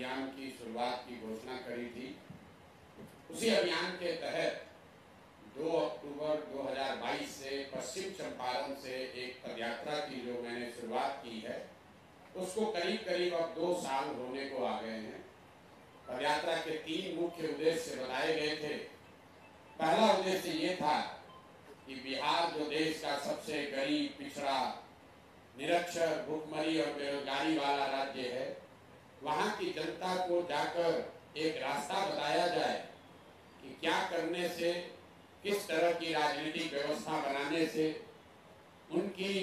अभियान की शुरुआत की घोषणा करी थी। उसी अभियान के तहत 2 अक्टूबर 2022 से पश्चिम चंपारण से एक पदयात्रा की जो मैंने शुरुआत की है, उसको करीब करीब अब 2 साल होने को आ गए हैं। पदयात्रा के 3 मुख्य उद्देश्य बताए गए थे। पहला उद्देश्य ये था कि बिहार जो देश का सबसे गरीब, पिछड़ा, निरक्षर, भूखमरी और बेरोजगारी वाला राज्य है, वहाँ की जनता को जाकर एक रास्ता बताया जाए कि क्या करने से, किस तरह की राजनीतिक व्यवस्था बनाने से उनकी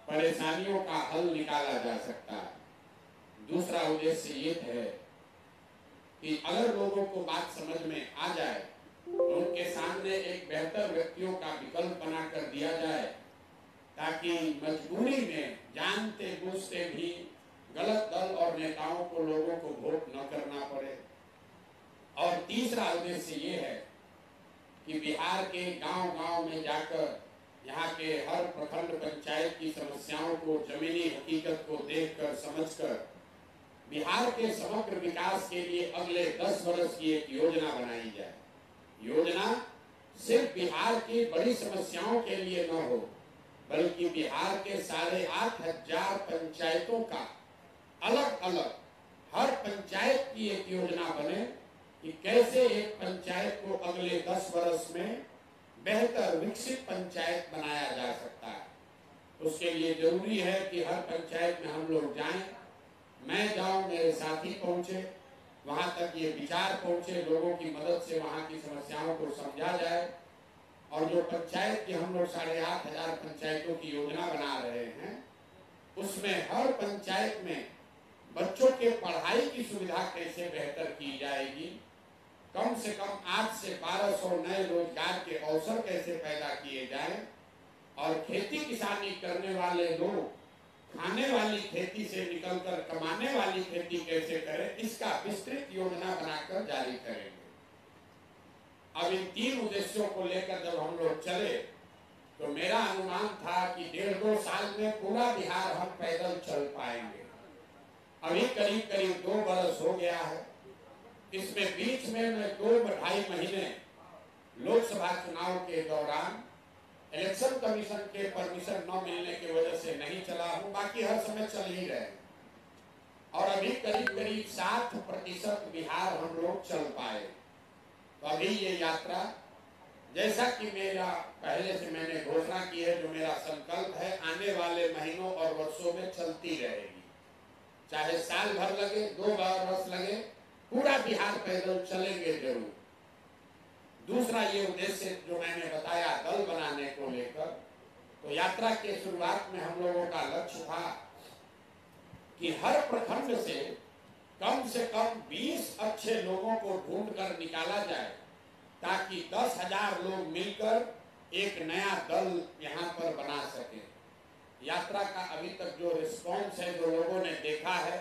परेशानियों का हल निकाला जा सकता है। दूसरा उद्देश्य ये है कि अगर लोगों को बात समझ में आ जाए तो उनके सामने एक बेहतर व्यक्तियों का विकल्प बना कर दिया जाए, ताकि मजबूरी में जानते बूझते भी गलत दल और नेताओं को लोगों को वोट न करना पड़े। और तीसरा उद्देश्य ये है कि बिहार के गांव-गांव में जाकर यहाँ के हर प्रखंड पंचायत की समस्याओं को, जमीनी हकीकत को देखकर, समझकर बिहार के समग्र विकास के लिए अगले 10 वर्ष की एक योजना बनाई जाए। योजना सिर्फ बिहार की बड़ी समस्याओं के लिए न हो, बल्कि बिहार के 8,500 पंचायतों का अलग अलग हर पंचायत की एक योजना बने कि कैसे एक पंचायत को अगले 10 वर्ष में बेहतर विकसित पंचायत बनाया जा सकता है। उसके लिए जरूरी है कि हर पंचायत में हम लोग जाएं, मैं जाऊं, मेरे साथी पहुंचे, वहां तक ये विचार पहुंचे, लोगों की मदद से वहां की समस्याओं को समझा जाए। और जो पंचायत की हम लोग 8,500 पंचायतों की योजना बना रहे हैं, उसमें हर पंचायत में बच्चों के पढ़ाई की सुविधा कैसे बेहतर की जाएगी, कम से कम 8 से 1200 नए रोजगार के अवसर कैसे पैदा किए जाएं, और खेती किसानी करने वाले लोग खाने वाली खेती से निकलकर कमाने वाली खेती कैसे करें, इसका विस्तृत योजना बनाकर जारी करेंगे। अब इन 3 उद्देश्यों को लेकर जब हम लोग चले तो मेरा अनुमान था कि 1.5-2 साल में पूरा बिहार हम पैदल चल पाएंगे। अभी करीब करीब 2 बरस हो गया है। इसमें बीच में मैं 2-2.5 महीने लोकसभा चुनाव के दौरान इलेक्शन कमीशन के परमिशन न मिलने की वजह से नहीं चला हूं, बाकी हर समय चल ही रहे। और अभी करीब करीब 60% बिहार हम लोग चल पाए। तो अभी ये यात्रा, जैसा कि मेरा पहले से मैंने घोषणा की है, जो मेरा संकल्प है, आने वाले महीनों और वर्षों में चलती रहेगी। चाहे साल भर लगे, 2 वर्ष लगे, पूरा बिहार पैदल चलेंगे जरूर। दूसरा ये उद्देश्य जो मैंने बताया दल बनाने को लेकर, तो यात्रा के शुरुआत में हम लोगों का लक्ष्य था कि हर प्रखंड से कम 20 अच्छे लोगों को ढूंढ कर निकाला जाए, ताकि 10,000 लोग मिलकर एक नया दल यहाँ पर बना सके। यात्रा का अभी तक जो रिस्पॉन्स है, जो लोगों ने देखा है,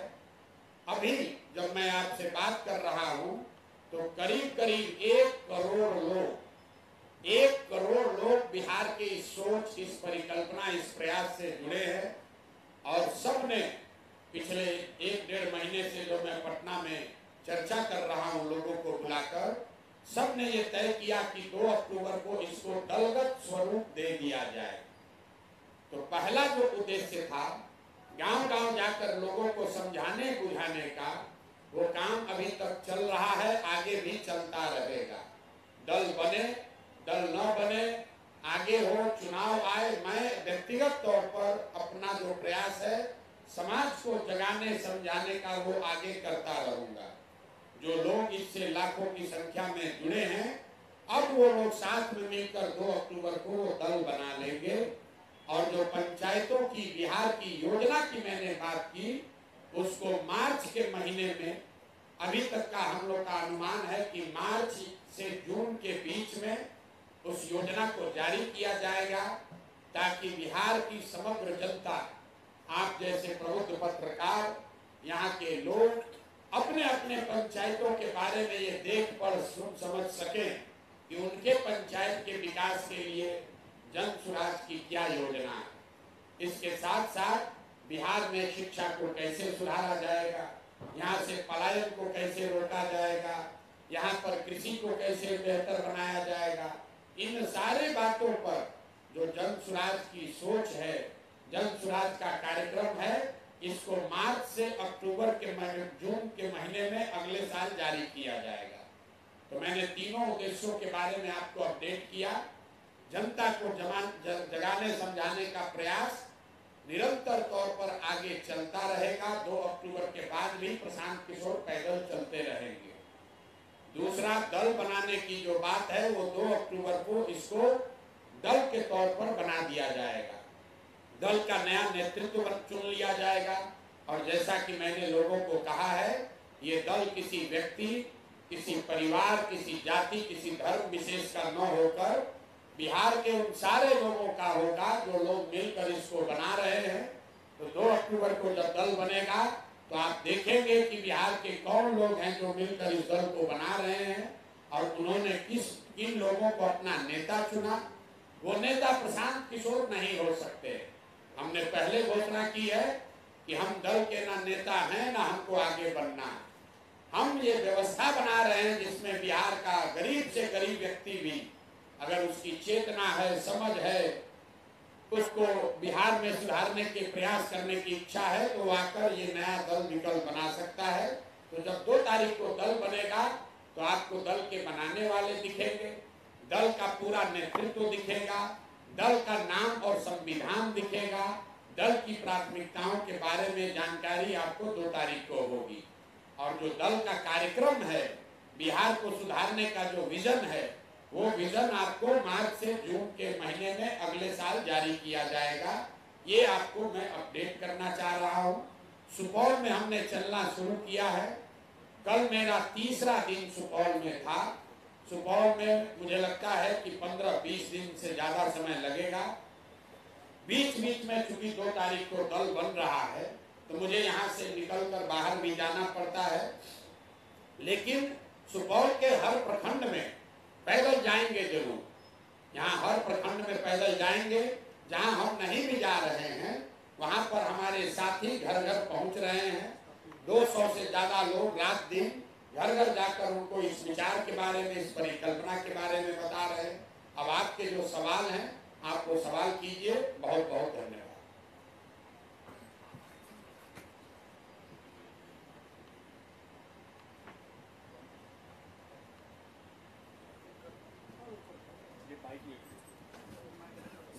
अभी जब मैं आपसे बात कर रहा हूँ तो करीब करीब 1 करोड़ लोग बिहार के इस सोच, इस परिकल्पना, इस प्रयास से जुड़े हैं। और सब ने पिछले 1-1.5 महीने से जो मैं पटना में चर्चा कर रहा हूँ लोगों को बुलाकर, सब ने ये तय किया कि 2 अक्टूबर को इसको दलगत स्वरूप दे दिया जाए। तो पहला जो उद्देश्य था गांव-गांव जाकर लोगों को समझाने बुझाने का, वो काम अभी तक चल रहा है, आगे भी चलता रहेगा। दल बने, दल न बने, आगे हो, चुनाव आए, मैं व्यक्तिगत तौर पर अपना जो प्रयास है समाज को जगाने समझाने का, वो आगे करता रहूंगा। जो लोग इससे लाखों की संख्या में जुड़े हैं, अब वो लोग साथ में मिलकर 2 अक्टूबर को वो दल बना लेंगे। और जो पंचायतों की बिहार की योजना की मैंने बात की, उसको मार्च के महीने में, अभी तक का हम लोग का अनुमान है कि मार्च से जून के बीच में उस योजना को जारी किया जाएगा, ताकि बिहार की समग्र जनता, आप जैसे प्रबुद्ध पत्रकार, यहाँ के लोग अपने अपने पंचायतों के बारे में ये देख पढ़ सुन समझ सकें कि उनके पंचायत के विकास के लिए जन सुराज की क्या योजना है। इसके साथ साथ बिहार में शिक्षा को कैसे सुधारा जाएगा, यहाँ से पलायन को कैसे रोका जाएगा, यहाँ पर कृषि को कैसे बेहतर बनाया जाएगा, इन सारे बातों पर जो जन सुराज की सोच है, जन सुराज का कार्यक्रम है, इसको मार्च से अक्टूबर के महीने, जून के महीने में अगले साल जारी किया जाएगा। तो मैंने तीनों उद्देश्यों के बारे में आपको अपडेट किया। जनता को जगाने समझाने का प्रयास निरंतर तौर पर आगे चलता रहेगा। 2 अक्टूबर के बाद भी प्रशांत किशोर पैदल चलते रहेंगे। दूसरा, दल बनाने की जो बात है वो 2 अक्टूबर को इसको दल के तौर पर बना दिया जाएगा। दल का नया नेतृत्व चुन लिया जाएगा और जैसा कि मैंने लोगों को कहा है, ये दल किसी व्यक्ति, किसी परिवार, किसी जाति, किसी धर्म विशेष का न होकर बिहार के उन सारे लोगों का होगा जो लोग मिलकर इसको बना रहे हैं। तो 2 अक्टूबर को जब दल बनेगा तो आप देखेंगे कि बिहार के कौन लोग हैं जो मिलकर इस दल को बना रहे हैं और उन्होंने किन लोगों को अपना नेता चुना। वो नेता प्रशांत किशोर नहीं हो सकते। हमने पहले घोषणा की है कि हम दल के ना नेता हैं ना हमको आगे बनना है। हम ये व्यवस्था बना रहे हैं जिसमें बिहार का गरीब से गरीब व्यक्ति भी, अगर उसकी चेतना है, समझ है, उसको बिहार में सुधारने के प्रयास करने की इच्छा है, तो आकर ये नया दल विकल्प बना सकता है। तो जब 2 तारीख को दल बनेगा तो आपको दल के बनाने वाले दिखेंगे, दल का पूरा नेतृत्व दिखेगा, दल का नाम और संविधान दिखेगा, दल की प्राथमिकताओं के बारे में जानकारी आपको 2 तारीख को होगी। और जो दल का कार्यक्रम है, बिहार को सुधारने का जो विजन है, वो विजन आपको मार्च से जून के महीने में अगले साल जारी किया जाएगा। ये आपको मैं अपडेट करना चाह रहा हूँ। सुपौल में हमने चलना शुरू किया है। कल मेरा 3रा दिन सुपौल में था। सुपौल में मुझे लगता है कि 15-20 दिन से ज़्यादा समय लगेगा। बीच बीच में चूंकि 2 तारीख को दल बन रहा है तो मुझे यहाँ से निकलकर बाहर भी जाना पड़ता है, लेकिन सुपौल के हर प्रखंड में पैदल जाएंगे जरूर। यहाँ हर प्रखंड में पैदल जाएंगे। जहाँ हम नहीं भी जा रहे हैं वहाँ पर हमारे साथी घर घर पहुँच रहे हैं। 200 से ज़्यादा लोग रात दिन घर घर जाकर उनको इस विचार के बारे में, इस परिकल्पना के बारे में बता रहे हैं। अब आपके जो सवाल हैं, आप वो सवाल कीजिए। बहुत बहुत धन्यवाद।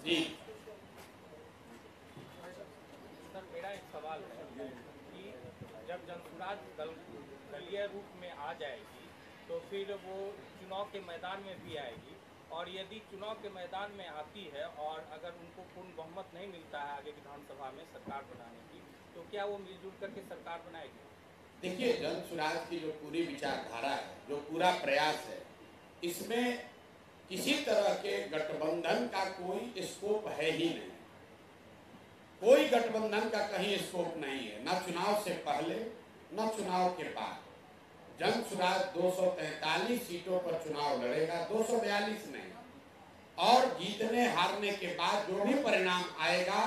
जी सर, मेरा एक सवाल है कि जब जनसुराज दलीय रूप में आ जाएगी तो फिर वो चुनाव के मैदान में भी आएगी, और यदि चुनाव के मैदान में आती है और अगर उनको पूर्ण बहुमत नहीं मिलता है आगे विधानसभा में सरकार बनाने की, तो क्या वो मिलजुल करके सरकार बनाएगी? देखिए, जनसुराज की जो पूरी विचारधारा है, जो पूरा प्रयास है, इसमें किसी तरह के गठबंधन का कोई स्कोप है ही नहीं। कोई गठबंधन का कहीं स्कोप नहीं है, न चुनाव से पहले न चुनाव के बाद। जनसुराज 243 सीटों पर चुनाव लड़ेगा, 242 नहीं। और जीतने हारने के बाद जो भी परिणाम आएगा,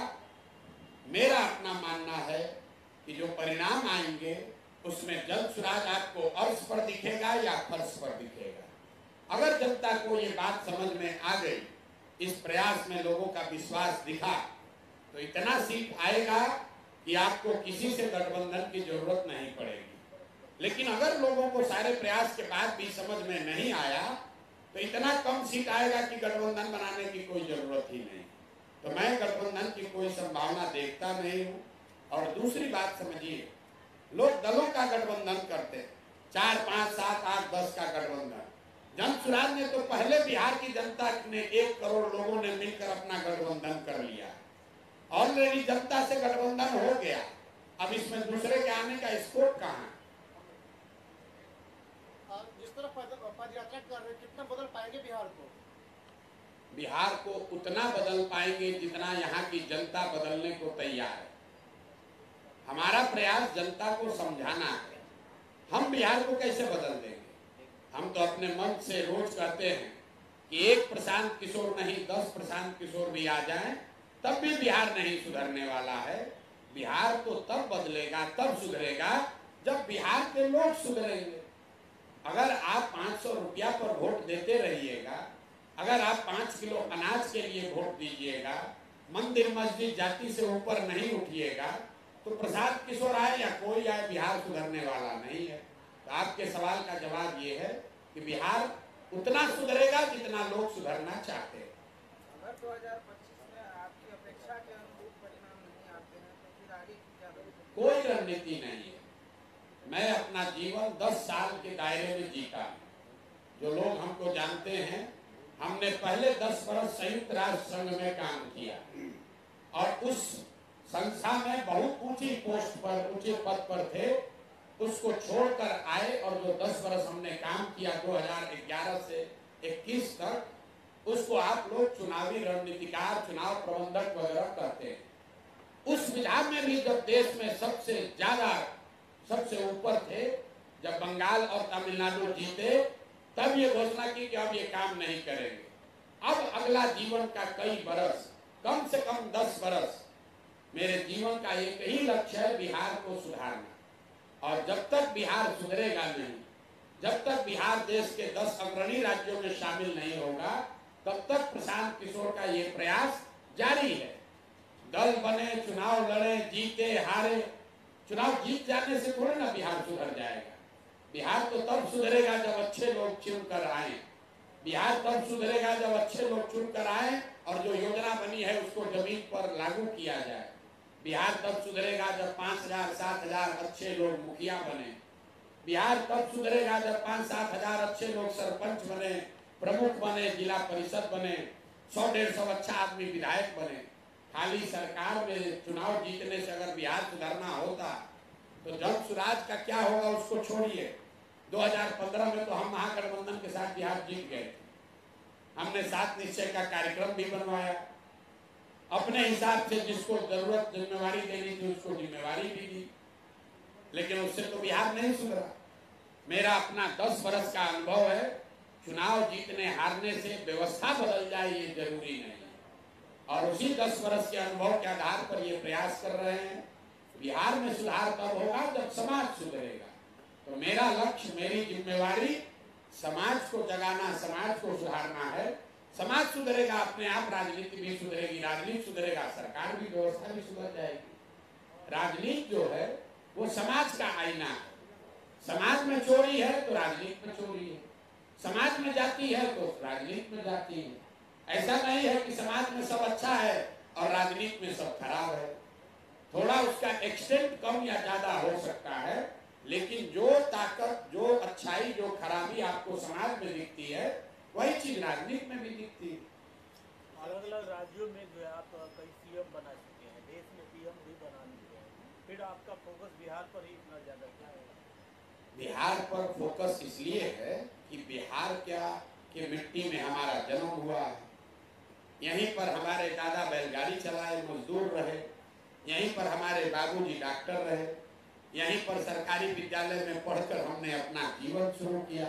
मेरा अपना मानना है कि जो परिणाम आएंगे उसमें जनसुराज आपको अर्श पर दिखेगा या फर्श पर दिखेगा। अगर जनता को ये बात समझ में आ गई, इस प्रयास में लोगों का विश्वास दिखा, तो इतना सीट आएगा कि आपको किसी से गठबंधन की जरूरत नहीं पड़ेगी। लेकिन अगर लोगों को सारे प्रयास के बाद भी समझ में नहीं आया तो इतना कम सीट आएगा कि गठबंधन बनाने की कोई जरूरत ही नहीं। तो मैं गठबंधन की कोई संभावना देखता नहीं हूँ। और दूसरी बात समझिए, लोग दलों का गठबंधन करते, 4, 5, 7, 8, 10 का गठबंधन। जनसुराज ने तो पहले बिहार की जनता ने 1 करोड़ लोगों ने मिलकर अपना गठबंधन कर लिया। ऑलरेडी जनता से गठबंधन हो गया। अब इसमें दूसरे के आने का स्कोप कहाँ है? जिस तरह पद यात्रा कर रहे, कितना बदल पाएंगे बिहार को? बिहार को उतना बदल पाएंगे जितना यहाँ की जनता बदलने को तैयार है। हमारा प्रयास जनता को समझाना है। हम बिहार को कैसे बदल देंगे? हम तो अपने मन से रोज कहते हैं कि 1 प्रशांत किशोर नहीं, 10 प्रशांत किशोर भी आ जाएं, तब भी बिहार नहीं सुधरने वाला है। बिहार तो तब बदलेगा, तब सुधरेगा जब बिहार के लोग सुधरेंगे। अगर आप 500 रुपया पर वोट देते रहिएगा, अगर आप 5 किलो अनाज के लिए वोट दीजिएगा, मंदिर मस्जिद जाति से ऊपर नहीं उठिएगा, तो प्रसाद किशोर आए या कोई आए, बिहार सुधरने वाला नहीं है। तो आपके सवाल का जवाब ये है कि बिहार उतना सुधरेगा जितना लोग सुधरना चाहते हैं। अगर 2025 में आपकी अपेक्षा के अनुरूप परिणाम नहीं आते हैं तो फिर आगे की क्या रणनीति? कोई रणनीति नहीं है। मैं अपना जीवन 10 साल के दायरे में जीता हूं। जो लोग हमको जानते हैं, हमने पहले 10 वर्ष संयुक्त राष्ट्र संघ में काम किया और उस संस्था में बहुत ऊंची पोस्ट पर, ऊंचे पद पर थे। उसको छोड़कर आए और जो 10 वर्ष हमने काम किया 2011 से 21 तक, उसको आप लोग चुनावी रणनीतिकार, चुनाव प्रबंधक वगैरह कहते हैं। उस विधा में भी जब देश में सबसे ज्यादा, सबसे ऊपर थे, जब बंगाल और तमिलनाडु जीते, तब ये घोषणा की कि अब ये काम नहीं करेंगे। अब अगला जीवन का कई बरस, कम से कम 10 बरस मेरे जीवन का एक ही लक्ष्य है, बिहार को सुधारना। और जब तक बिहार सुधरेगा नहीं, जब तक बिहार देश के 10 अग्रणी राज्यों में शामिल नहीं होगा, तब तक प्रशांत किशोर का ये प्रयास जारी है। दल बने, चुनाव लड़े, जीते हारे, चुनाव जीत जाने से थोड़े ना बिहार सुधर जाएगा। बिहार तो तब सुधरेगा जब अच्छे लोग चुनकर आए। बिहार तब सुधरेगा जब अच्छे लोग चुनकर आए और जो योजना बनी है उसको जमीन पर लागू किया जाए। बिहार तब सुधरेगा जब 5,000 7,000 अच्छे लोग मुखिया बने। बिहार तब सुधरेगा जब 5-7 हजार अच्छे लोग सरपंच बने, प्रमुख बने, जिला परिषद बने, 100-150 अच्छा आदमी विधायक बने। खाली सरकार में चुनाव जीतने से अगर बिहार सुधरना होता तो जन सुराज का क्या होगा उसको छोड़िए। 2015 में तो हम महागठबंधन के साथ बिहार जीत गए। हमने 7 निश्चय का कार्यक्रम भी बनवाया, अपने हिसाब से जिसको जरूरत जिम्मेवारी देनी थी उसको जिम्मेवारी भी दी, लेकिन उससे तो बिहार नहीं सुधरा। मेरा अपना 10 वर्ष का अनुभव है, चुनाव जीतने हारने से व्यवस्था बदल जाए ये जरूरी नहीं है। और उसी 10 वर्ष के अनुभव के आधार पर ये प्रयास कर रहे हैं। बिहार में सुधार तब होगा जब समाज सुधरेगा। तो मेरा लक्ष्य, मेरी जिम्मेवारी समाज को जगाना, समाज को सुधारना है। समाज सुधरेगा, अपने आप राजनीति भी सुधरेगी, राजनीति सुधरेगा, सरकार भी, व्यवस्था भी सुधर जाएगी। राजनीति जो है वो समाज का आईना है। समाज में चोरी है तो राजनीति में चोरी है, समाज में जाति है तो राजनीति में जाति है। ऐसा नहीं है कि समाज में सब अच्छा है और राजनीति में सब खराब है। थोड़ा उसका एक्सटेंट कम या ज्यादा हो सकता है, लेकिन जो ताकत, जो अच्छाई, जो खराबी आपको समाज में दिखती है वही चीज राजनीति में भी दिखती है। अलग अलग राज्यों में जो है आप कई सीएम बना चुके हैं, देश में पीएम भी बना चुके हैं, फिर आपका फोकस बिहार पर ही इतना ज्यादा क्या है? बिहार पर फोकस इसलिए है कि बिहार के मिट्टी में हमारा जन्म हुआ है। यहीं पर हमारे दादा बैलगाड़ी चलाए, मजदूर रहे, यहीं पर हमारे बाबूजी डॉक्टर रहे, यहीं पर सरकारी विद्यालय में पढ़कर हमने अपना जीवन शुरू किया।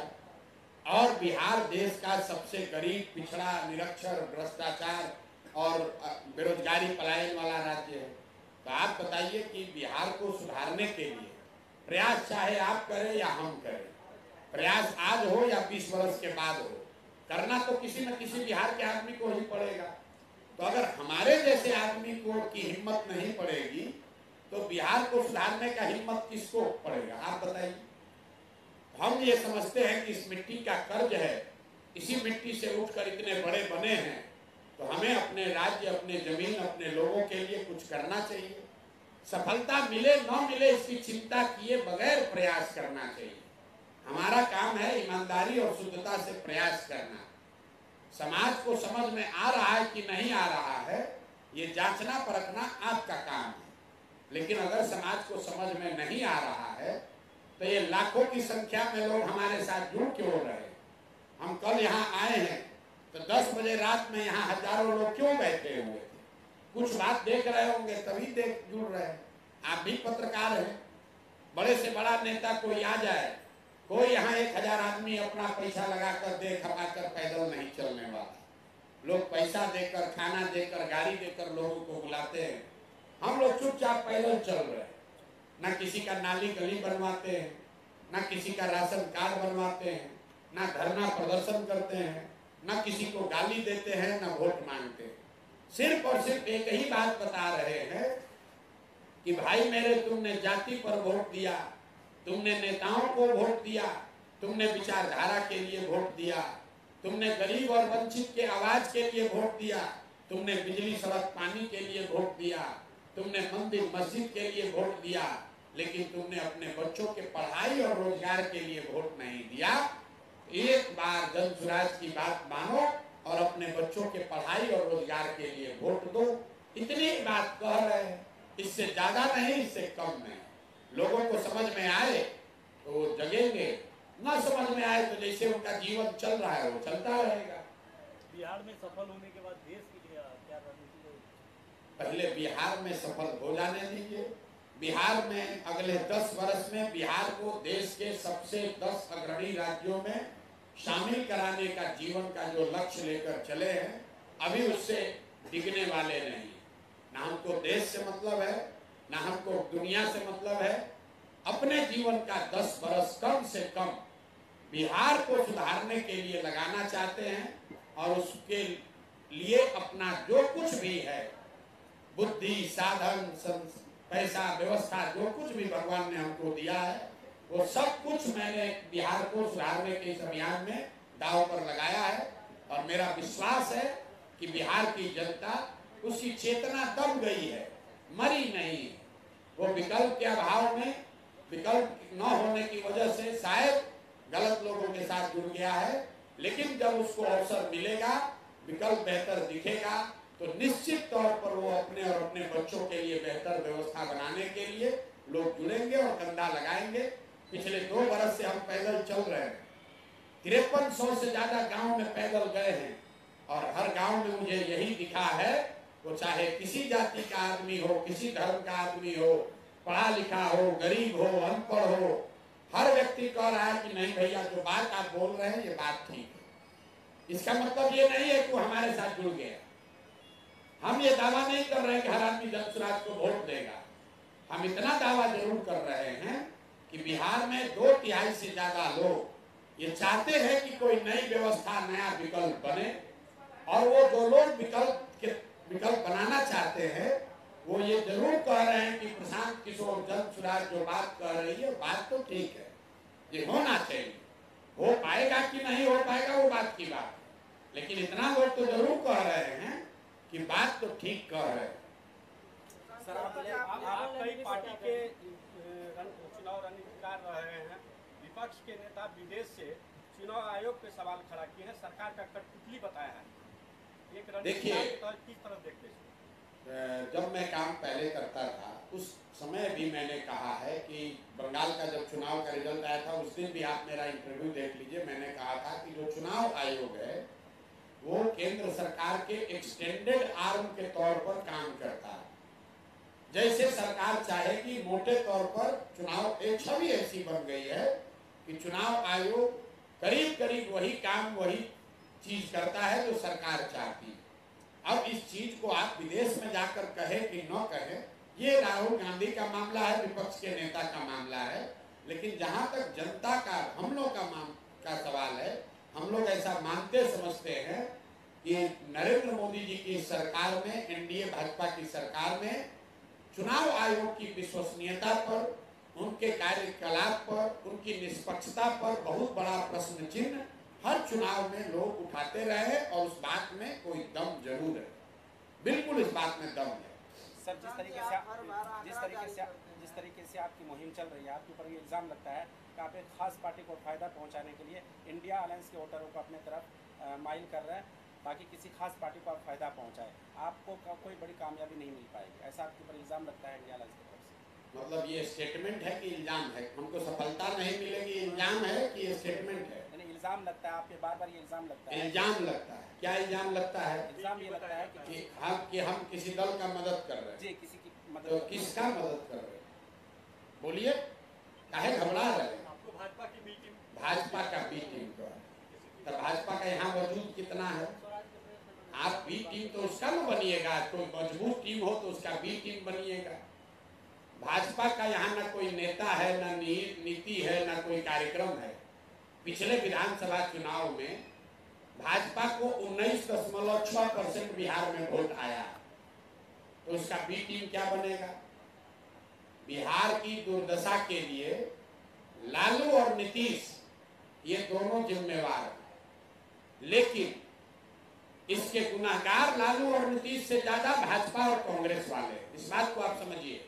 और बिहार देश का सबसे गरीब, पिछड़ा, निरक्षर, भ्रष्टाचार और बेरोजगारी पलायन वाला राज्य है। तो आप बताइए कि बिहार को सुधारने के लिए प्रयास चाहे आप करें या हम करें, प्रयास आज हो या 20 वर्ष के बाद हो, करना तो किसी न किसी बिहार के आदमी को ही पड़ेगा। तो अगर हमारे जैसे आदमी को की हिम्मत नहीं पड़ेगी तो बिहार को सुधारने का हिम्मत किसको पड़ेगा, आप बताइए। हम ये समझते हैं कि इस मिट्टी का कर्ज है, इसी मिट्टी से उठकर इतने बड़े बने हैं, तो हमें अपने राज्य, अपने जमीन, अपने लोगों के लिए कुछ करना चाहिए। सफलता मिले न मिले इसकी चिंता किए बगैर प्रयास करना चाहिए। हमारा काम है ईमानदारी और शुद्धता से प्रयास करना। समाज को समझ में आ रहा है कि नहीं आ रहा है, ये जांचना परखना आपका काम है। लेकिन अगर समाज को समझ में नहीं आ रहा है तो ये लाखों की संख्या में लोग हमारे साथ जुड़ क्यों रहे। हम कल यहाँ आए हैं तो 10 बजे रात में यहाँ हजारों लोग क्यों बैठे हुए थे? कुछ बात देख रहे होंगे तभी देख जुड़ रहे हैं। आप भी पत्रकार हैं, बड़े से बड़ा नेता कोई आ जाए, कोई यहाँ 1000 आदमी अपना पैसा लगाकर दे खपाकर पैदल नहीं चलने वाला। लोग पैसा देकर, खाना देकर, गाड़ी देकर लोगों को बुलाते हैं। हम लोग चुपचाप पैदल चल रहे हैं। ना किसी का नाली गली बनवाते हैं, ना किसी का राशन कार्ड बनवाते हैं, ना धरना प्रदर्शन करते हैं, ना किसी को गाली देते हैं, ना वोट मांगते हैं। सिर्फ और सिर्फ एक ही बात बता रहे हैं कि भाई मेरे, तुमने जाति पर वोट दिया, तुमने नेताओं को वोट दिया, तुमने विचारधारा के लिए वोट दिया, तुमने गरीब और वंचित के आवाज के लिए वोट दिया, तुमने बिजली सड़क पानी के लिए वोट दिया, तुमने मंदिर मस्जिद के लिए वोट दिया, लेकिन तुमने अपने बच्चों के पढ़ाई और रोजगार के लिए वोट नहीं दिया। एक बार जन स्वराज की बात मानो और अपने बच्चों के पढ़ाई और रोजगार के लिए वोट दो। इतनी बात कह रहे हैं, इससे ज्यादा नहीं, इससे कम नहीं। लोगों को समझ में आए तो वो जगेंगे, ना समझ में आए तो जैसे उनका जीवन चल रहा है वो चलता रहेगा। बिहार में सफल होने के बाद देश के लिए क्या रणनीति होगी? पहले बिहार में सफल हो जाने दीजिए। बिहार में अगले 10 वर्ष में बिहार को देश के सबसे 10 अग्रणी राज्यों में शामिल कराने का जीवन का जो लक्ष्य लेकर चले हैं, अभी उससे डिगने वाले नहीं। ना हमको देश से मतलब है, ना हमको दुनिया से मतलब है। अपने जीवन का 10 वर्ष कम से कम बिहार को सुधारने के लिए लगाना चाहते हैं और उसके लिए अपना जो कुछ भी है, बुद्धि, साधन, पैसा, व्यवस्था, जो कुछ भी भगवान ने हमको दिया है, वो सब कुछ मैंने बिहार को सुधारने के इस अभियान में दांव पर लगाया है। और मेरा विश्वास है कि बिहार की जनता, उसकी चेतना दब गई है, मरी नहीं। वो विकल्प के अभाव में, विकल्प न होने की वजह से शायद गलत लोगों के साथ जुड़ गया है, लेकिन जब उसको अवसर मिलेगा, विकल्प बेहतर दिखेगा, तो निश्चित तौर पर वो अपने और अपने बच्चों के लिए बेहतर व्यवस्था बनाने के लिए लोग जुड़ेंगे और कंधा लगाएंगे। पिछले 2 वर्ष से हम पैदल चल रहे हैं, 5300 से ज्यादा गांव में पैदल गए हैं और हर गांव में मुझे यही दिखा है, वो चाहे किसी जाति का आदमी हो, किसी धर्म का आदमी हो, पढ़ा लिखा हो, गरीब हो, अनपढ़ हो, हर व्यक्ति कह रहा है कि नहीं भैया, जो बात आप बोल रहे हैं ये बात ठीक है। इसका मतलब ये नहीं है कि वो हमारे साथ जुड़ गया। हम ये दावा नहीं कर रहे हैं कि हर आदमी जन स्वराज को वोट देगा। हम इतना दावा जरूर कर रहे हैं कि बिहार में 2/3 से ज्यादा लोग ये चाहते हैं कि कोई नई व्यवस्था, नया विकल्प बने। और वो जो लोग विकल्प बनाना चाहते हैं, वो ये जरूर कह रहे हैं कि प्रशांत किशोर, जन स्वराज जो बात कह रही है, बात तो ठीक है, ये होना चाहिए। हो पाएगा कि नहीं हो पाएगा वो बात की बात, लेकिन इतना लोग तो जरूर कह रहे हैं कि बात तो ठीक कह रहे हैं। सर, आप कई पार्टी के चुनाव रणनीतिकार रहे हैं। विपक्ष के नेता विदेश से चुनाव आयोग पे सवाल खड़ा किए हैं, सरकार का कठपुतली बताया है। एक रणनीतिकार के तौर किस तरह देखते हैं? जब मैं काम पहले करता था उस समय भी मैंने कहा है कि बंगाल का जब चुनाव का रिजल्ट आया था, उस दिन भी आप मेरा इंटरव्यू देख लीजिए, मैंने कहा था कि जो चुनाव आयोग है वो केंद्र सरकार के एक्सटेंडेड आर्म के तौर पर काम करता है। जैसे सरकार चाहेगी, मोटे तौर पर चुनाव, एक छवि ऐसी बन गई है कि चुनाव आयोग करीब करीब वही काम, वही चीज करता है जो सरकार चाहती है। अब इस चीज को आप विदेश में जाकर कहे कि न कहे, ये राहुल गांधी का मामला है, विपक्ष के नेता का मामला है। लेकिन जहां तक जनता का, हम लोग का सवाल है, हम लोग ऐसा मानते समझते हैं कि नरेंद्र मोदी जी की सरकार में, एनडीए भाजपा की सरकार में चुनाव आयोग की विश्वसनीयता पर, उनके कार्यकलाप पर, उनकी निष्पक्षता पर बहुत बड़ा प्रश्न चिन्ह हर चुनाव में लोग उठाते रहे और उस बात में कोई दम जरूर है, बिल्कुल इस बात में दम है। सर, जिस तरीके से आपकी मुहिम चल रही है, आपके ऊपर ये इल्ज़ाम लगता है कि आप एक खास पार्टी को फायदा पहुंचाने के लिए इंडिया अलायंस के वोटरों को अपने तरफ माइल कर रहे हैं ताकि किसी खास पार्टी को आप फायदा पहुंचाए। आपको कोई बड़ी कामयाबी नहीं मिल पाएगी, ऐसा आपके ऊपर इल्ज़ाम लगता है इंडिया अलायंस की तरफ से? मतलब ये स्टेटमेंट है कि इल्ज़ाम है? हमको सफलता नहीं मिलेगी, इल्ज़ाम है कि ये स्टेटमेंट है? इल्ज़ाम लगता है, आप पे बार-बार ये इल्ज़ाम लगता है। इल्ज़ाम लगता है? क्या इल्ज़ाम लगता है? इल्ज़ाम ये लगता है कि हम किसी दल का मदद कर रहे हैं। जी, किसी की मदद। तो किसका मदद कर रहे हैं? बोलिए, काहे घबरा रहे हैं? आपको भाजपा की बी टीम, भाजपा का बी टीम को, तो भाजपा का यहाँ वजूद कितना है? आप बी टीम तो उसका न बनिएगा, कोई मजबूत टीम हो तो उसका बी टीम बनिएगा। भाजपा का यहाँ न कोई नेता है, न नीति है, न कोई कार्यक्रम है। पिछले विधानसभा चुनाव में भाजपा को 19.6% बिहार में वोट आया, तो उसका बी टीम क्या बनेगा? बिहार की दुर्दशा के लिए लालू और नीतीश ये दोनों जिम्मेवार हैं, लेकिन इसके गुनाहगार लालू और नीतीश से ज्यादा भाजपा और कांग्रेस वाले। इस बात को आप समझिए।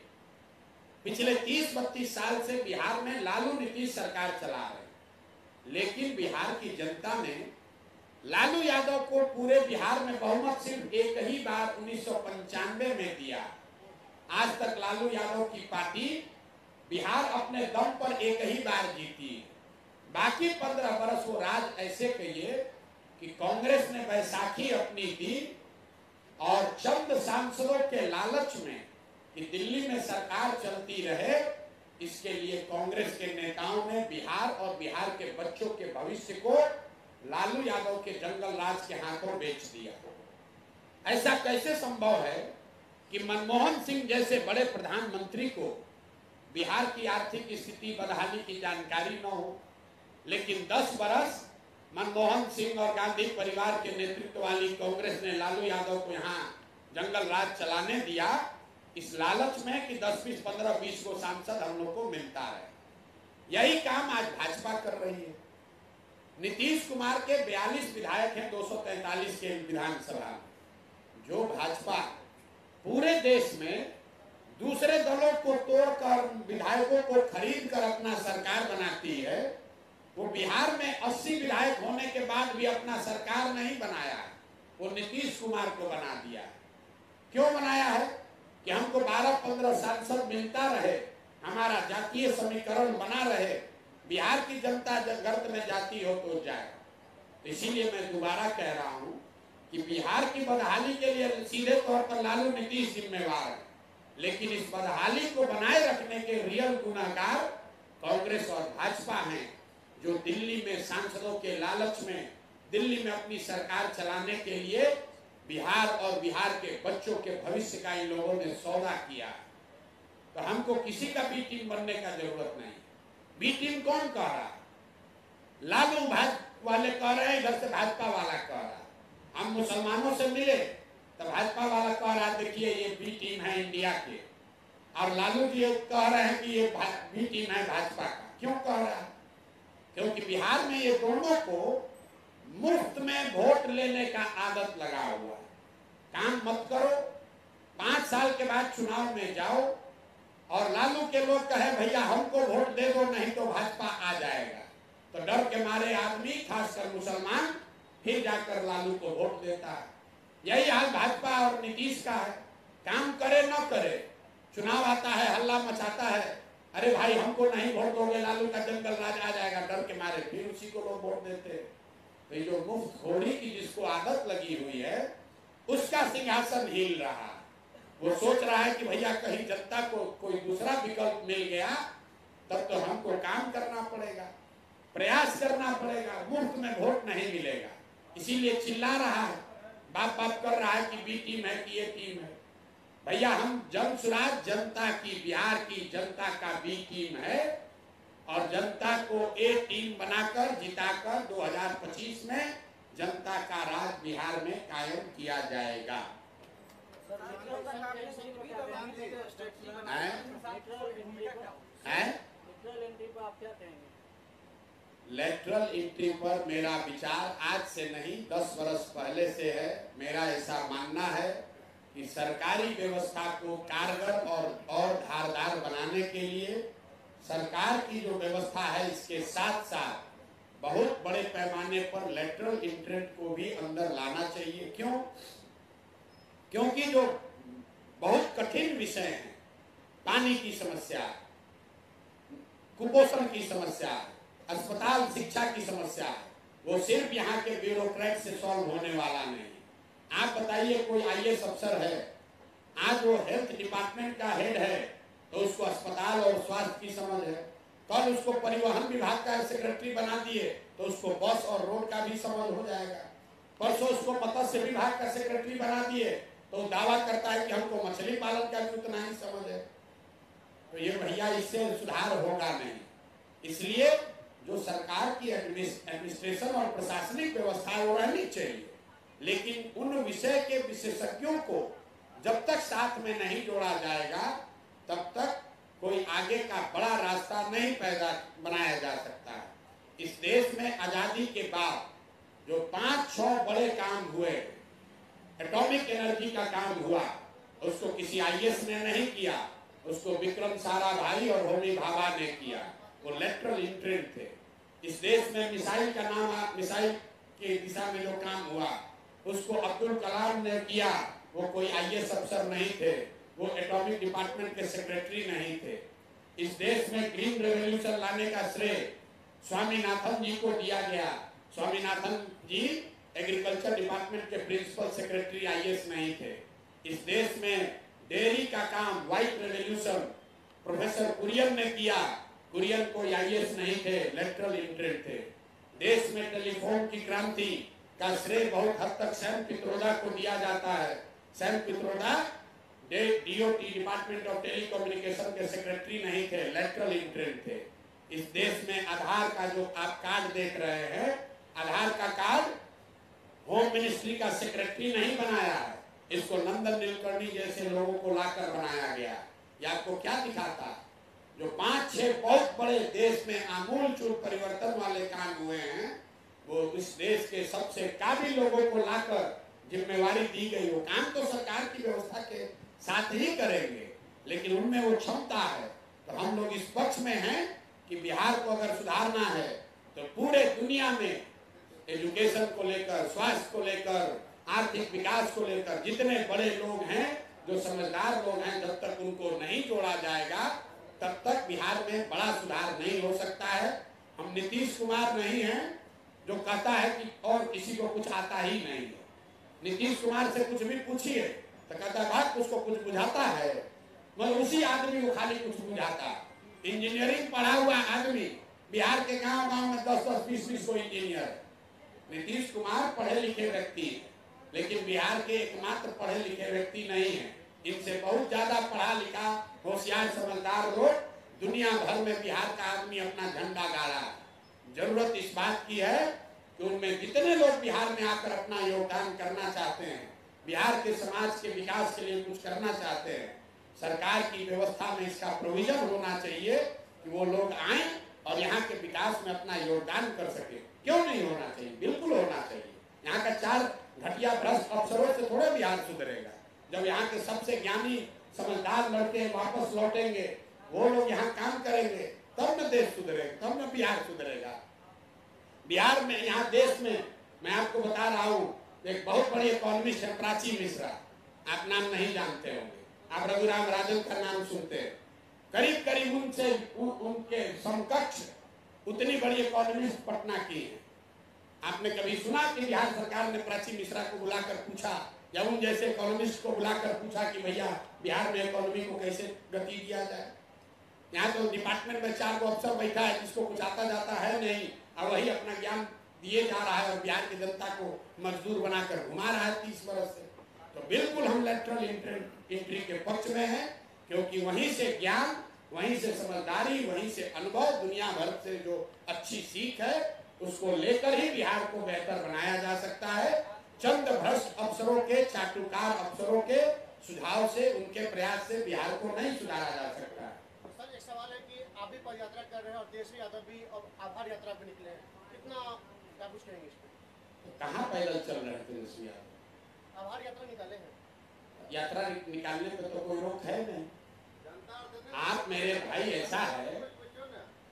पिछले 30-32 साल से बिहार में लालू नीतीश सरकार चला रहे, लेकिन बिहार की जनता ने लालू यादव को पूरे बिहार में बहुमत सिर्फ एक ही बार 1995 में दिया। आज तक लालू यादव की पार्टी बिहार अपने दम पर एक ही बार जीती। बाकी 15 वर्ष वो राज ऐसे कहिए कि कांग्रेस ने बैसाखी अपनी दी और चंद सांसदों के लालच में कि दिल्ली में सरकार चलती रहे, इसके लिए कांग्रेस के नेताओं ने बिहार और बिहार के बच्चों के भविष्य को लालू यादव के जंगल राज के हाथों बेच दिया। ऐसा कैसे संभव है कि मनमोहन सिंह जैसे बड़े प्रधानमंत्री को बिहार की आर्थिक स्थिति बदहाली की जानकारी न हो, लेकिन 10 बरस मनमोहन सिंह और गांधी परिवार के नेतृत्व वाली कांग्रेस ने लालू यादव को यहाँ जंगल राज चलाने दिया, इस लालच में कि 10, 20, 15, 20 को सांसद हम लोग को मिलता है। यही काम आज भाजपा कर रही है। नीतीश कुमार के 42 विधायक हैं 243 के विधानसभा में। जो भाजपा पूरे देश में दूसरे दलों को तोड़कर विधायकों को खरीद कर अपना सरकार बनाती है, वो बिहार में 80 विधायक होने के बाद भी अपना सरकार नहीं बनाया है, वो नीतीश कुमार को बना दिया है। क्यों बनाया है? कि हमको 12-15 सांसद मिलता रहे, हमारा जातीय समीकरण बना रहे, बिहार की जनता गर्त में जाती हो तो जाए। इसीलिए मैं दोबारा कह रहा हूं कि बिहार की बदहाली के लिए सीधे तौर पर लालू नीतीश जिम्मेवार है, लेकिन इस बदहाली को बनाए रखने के रियल गुनाहगार कांग्रेस और भाजपा हैं, जो दिल्ली में सांसदों के लालच में दिल्ली में अपनी सरकार चलाने के लिए बिहार और बिहार के बच्चों के भविष्य का इन लोगों ने सौदा किया। तो हमको किसी का बी टीम बनने का जरूरत नहीं। बी टीम कौन कह रहा? लालू भाजपा वाले कह रहे हैं, इधर से भाजपा वाला कह रहा। हम मुसलमानों से मिले तो भाजपा वाला कह रहा देखिए ये बी टीम है इंडिया के, और लालू जी कह रहे हैं कि ये बी टीम है भाजपा का। क्यों कह रहा है? क्योंकि बिहार में ये दोनों को मुफ्त में वोट लेने का आदत लगा हुआ है। काम मत करो, 5 साल के बाद चुनाव में जाओ और लालू के लोग कहे भैया हमको वोट दे दो नहीं तो भाजपा आ जाएगा, तो डर के मारे आदमी खासकर मुसलमान फिर जाकर लालू को वोट देता है। यही हाल भाजपा और नीतीश का है। काम करे न करे, चुनाव आता है हल्ला मचाता है, अरे भाई हमको नहीं वोट दोगे लालू का जंगल राज आ जाएगा, डर के मारे फिर उसी को लोग वोट देते हैं। तो ये जो मुफ्त खोरी की जिसको आदत लगी हुई है, उसका सिंहासन हिल रहा है। वो सोच रहा है कि भैया कहीं जनता को कोई दूसरा विकल्प मिल गया तब तो हमको काम करना पड़ेगा, प्रयास करना पड़ेगा, मुफ्त में वोट नहीं मिलेगा। इसीलिए चिल्ला रहा है, बाप बाप कर रहा है कि बी टीम है कि ये टीम है। भैया हम जनसुराज जनता की, बिहार की जनता का बी टीम है और जनता को ए टीम बनाकर जिताकर 2025 में जनता का राज बिहार में कायम किया जाएगा। लेटरल एंट्री पर मेरा विचार आज से नहीं 10 वर्ष पहले से है। मेरा ऐसा मानना है कि सरकारी व्यवस्था को कारगर और धारदार बनाने के लिए सरकार की जो व्यवस्था है इसके साथ साथ बहुत बड़े पैमाने पर लेटरल एंट्री को भी अंदर लाना चाहिए। क्यों? क्योंकि जो बहुत कठिन विषय हैं, पानी की समस्या, कुपोषण की समस्या, अस्पताल शिक्षा की समस्या, वो सिर्फ यहाँ के ब्यूरोक्रेट से सॉल्व होने वाला नहीं। आप बताइए कोई IAS अफसर है, आज वो हेल्थ डिपार्टमेंट का हेड है तो उसको अस्पताल और स्वास्थ्य की समझ है, कल उसको परिवहन विभाग का सेक्रेटरी बना दिए तो उसको बस और रोड का भी समझ हो जाएगा, परसों उसको मत्स्य विभाग का सेक्रेटरी बना दिए तो दावा करता है कि हमको मछली पालन का भी उतना ही समझ है। तो ये भैया इससे सुधार होगा नहीं। इसलिए जो सरकार की एडमिनिस्ट्रेशन और प्रशासनिक व्यवस्था है वो रहनी चाहिए, लेकिन उन विषय के विशेषज्ञों को जब तक साथ में नहीं जोड़ा जाएगा तब तक कोई आगे का बड़ा रास्ता नहीं बनाया जा सकता है। इस देश में आजादी के बाद जो 5-6 बड़े काम हुए, एटॉमिक एनर्जी का काम हुआ, उसको किसी आईएएस ने नहीं किया, उसको विक्रम साराभाई और होमी भाभा ने किया, वो लेटरल इंट्रेंट थे। इस देश में मिसाइल के दिशा में जो काम हुआ उसको अब्दुल कलाम ने किया, वो कोई आईएएस अफसर नहीं थे, वो एटॉमिक डिपार्टमेंट के सेक्रेटरी नहीं थे। इस देश में ग्रीन रेवोल्यूशन लाने का श्रेय स्वामीनाथन जी को दिया गया। स्वामीनाथन जी एग्रीकल्चर डिपार्टमेंट के प्रिंसिपल सेक्रेटरी आईएएस नहीं थे। इस देश में डेयरी का काम व्हाइट रेवोल्यूशन प्रोफेसर कुरियन ने किया, कुरियन कोई आईएएस नहीं थे, लेटरल इंट्रेंट थे। देश में टेलीफोन की क्रांति का श्रेय बहुत हद तक सैम पित्रोदा को दिया जाता है। Sam Pitroda DOT department of telecommunication के सेक्रेटरी नहीं थे, लेटरल इंट्रेंट थे। इस देश में आधार का जो आप कार्ड देख रहे हैं, आधार का कार्ड होम मिनिस्ट्री का सेक्रेटरी नहीं बनाया है, इसको नंदन नीलकर्णी जैसे लोगों को लाकर बनाया गया। ये आपको क्या दिखाता? जो 5-6 बहुत बड़े देश में आमूल चूल परिवर्तन वाले काम हुए हैं, वो इस देश के सबसे काबिल लोगों को लाकर जिम्मेवारी दी गई। वो काम तो सरकार की व्यवस्था के साथ ही करेंगे, लेकिन उनमें वो क्षमता है। तो हम लोग इस पक्ष में हैं कि बिहार को अगर सुधारना है तो पूरे दुनिया में एजुकेशन को लेकर, स्वास्थ्य को लेकर, आर्थिक विकास को लेकर जितने बड़े लोग हैं, जो समझदार लोग हैं, जब तक उनको नहीं जोड़ा जाएगा तब तक बिहार में बड़ा सुधार नहीं हो सकता है। हम नीतीश कुमार नहीं हैं जो कहता है कि और किसी को कुछ आता ही नहीं है। नीतीश कुमार से कुछ भी पूछिए तो कहता है भाई उसको कुछ बुझाता है, मगर उसी आदमी को खाली कुछ बुझाता है। इंजीनियरिंग पढ़ा हुआ आदमी बिहार के गांव-गांव में 10-10, 20-20 को इंजीनियर है। नीतीश कुमार पढ़े लिखे व्यक्ति है, लेकिन बिहार के एकमात्र पढ़े लिखे व्यक्ति नहीं है। इनसे बहुत ज्यादा पढ़ा लिखा होशियार समझदार लोग दुनिया भर में बिहार का आदमी अपना झंडा गाड़ा है। जरूरत इस बात की है कि उनमें जितने लोग बिहार में आकर अपना योगदान करना चाहते हैं, बिहार के समाज के विकास के लिए कुछ करना चाहते हैं, सरकार की व्यवस्था में इसका प्रोविजन होना चाहिए कि वो लोग आए और यहाँ के विकास में अपना योगदान कर सके। क्यों नहीं होना चाहिए? बिल्कुल होना चाहिए। यहाँ का 4 घटिया भ्रष्ट अफसरों से थोड़े बिहार सुधरेगा। जब यहाँ के सबसे ज्ञानी समझदार लड़के वापस लौटेंगे, वो लोग यहाँ काम करेंगे, तब न देश सुधरेगा, तब न बिहार सुधरेगा। बिहार में, यहाँ देश में, मैं आपको बता रहा हूँ, एक बहुत बड़ी इकोनॉमिस्ट है प्राची मिश्रा, आप नाम नहीं जानते होंगे, आप रघुराम राजन का नाम सुनते हैं। करीब करीब उनसे उनके समकक्ष उतनी बड़ी इकोनॉमिस्ट पटना की है। आपने कभी सुना कि बिहार सरकार ने प्राची मिश्रा को बुलाकर पूछा, या उन जैसे इकोनॉमिस्ट को बुलाकर पूछा कि भैया बिहार में इकोनॉमी को कैसे गति दिया जाए? यहाँ तो डिपार्टमेंट में 4 अफसर बैठा है जिसको कुछ आता जाता है नहीं, और वही अपना ज्ञान दिए जा रहा है और बिहार की जनता को मजदूर बनाकर घुमा रहा है 30 वर्ष से। तो बिल्कुल हम लेटरल एंट्री के पक्ष में हैं, क्योंकि वहीं से ज्ञान, वहीं से समझदारी, वहीं से अनुभव, दुनिया भर से जो अच्छी सीख है उसको लेकर ही बिहार को बेहतर बनाया जा सकता है। चंद भ्रष्ट अफसरों के, चाटुकार अफसरों के सुझाव से, उनके प्रयास से बिहार को नहीं सुधारा जा सकता है। सर, एक सवाल है कि आप भी पद यात्रा कर रहे हैं और तेजस्वी यादव भी अब आभार यात्रा पे निकले हैं, कितना क्या कुछ कहेंगे इस पे? तो कहाँ पैदल चल रहे थे तेजस्वी यादव? आभार यात्रा निकाले हैं। यात्रा निकालने पे तो कोई रोक है नहीं। आप मेरे भाई, ऐसा है,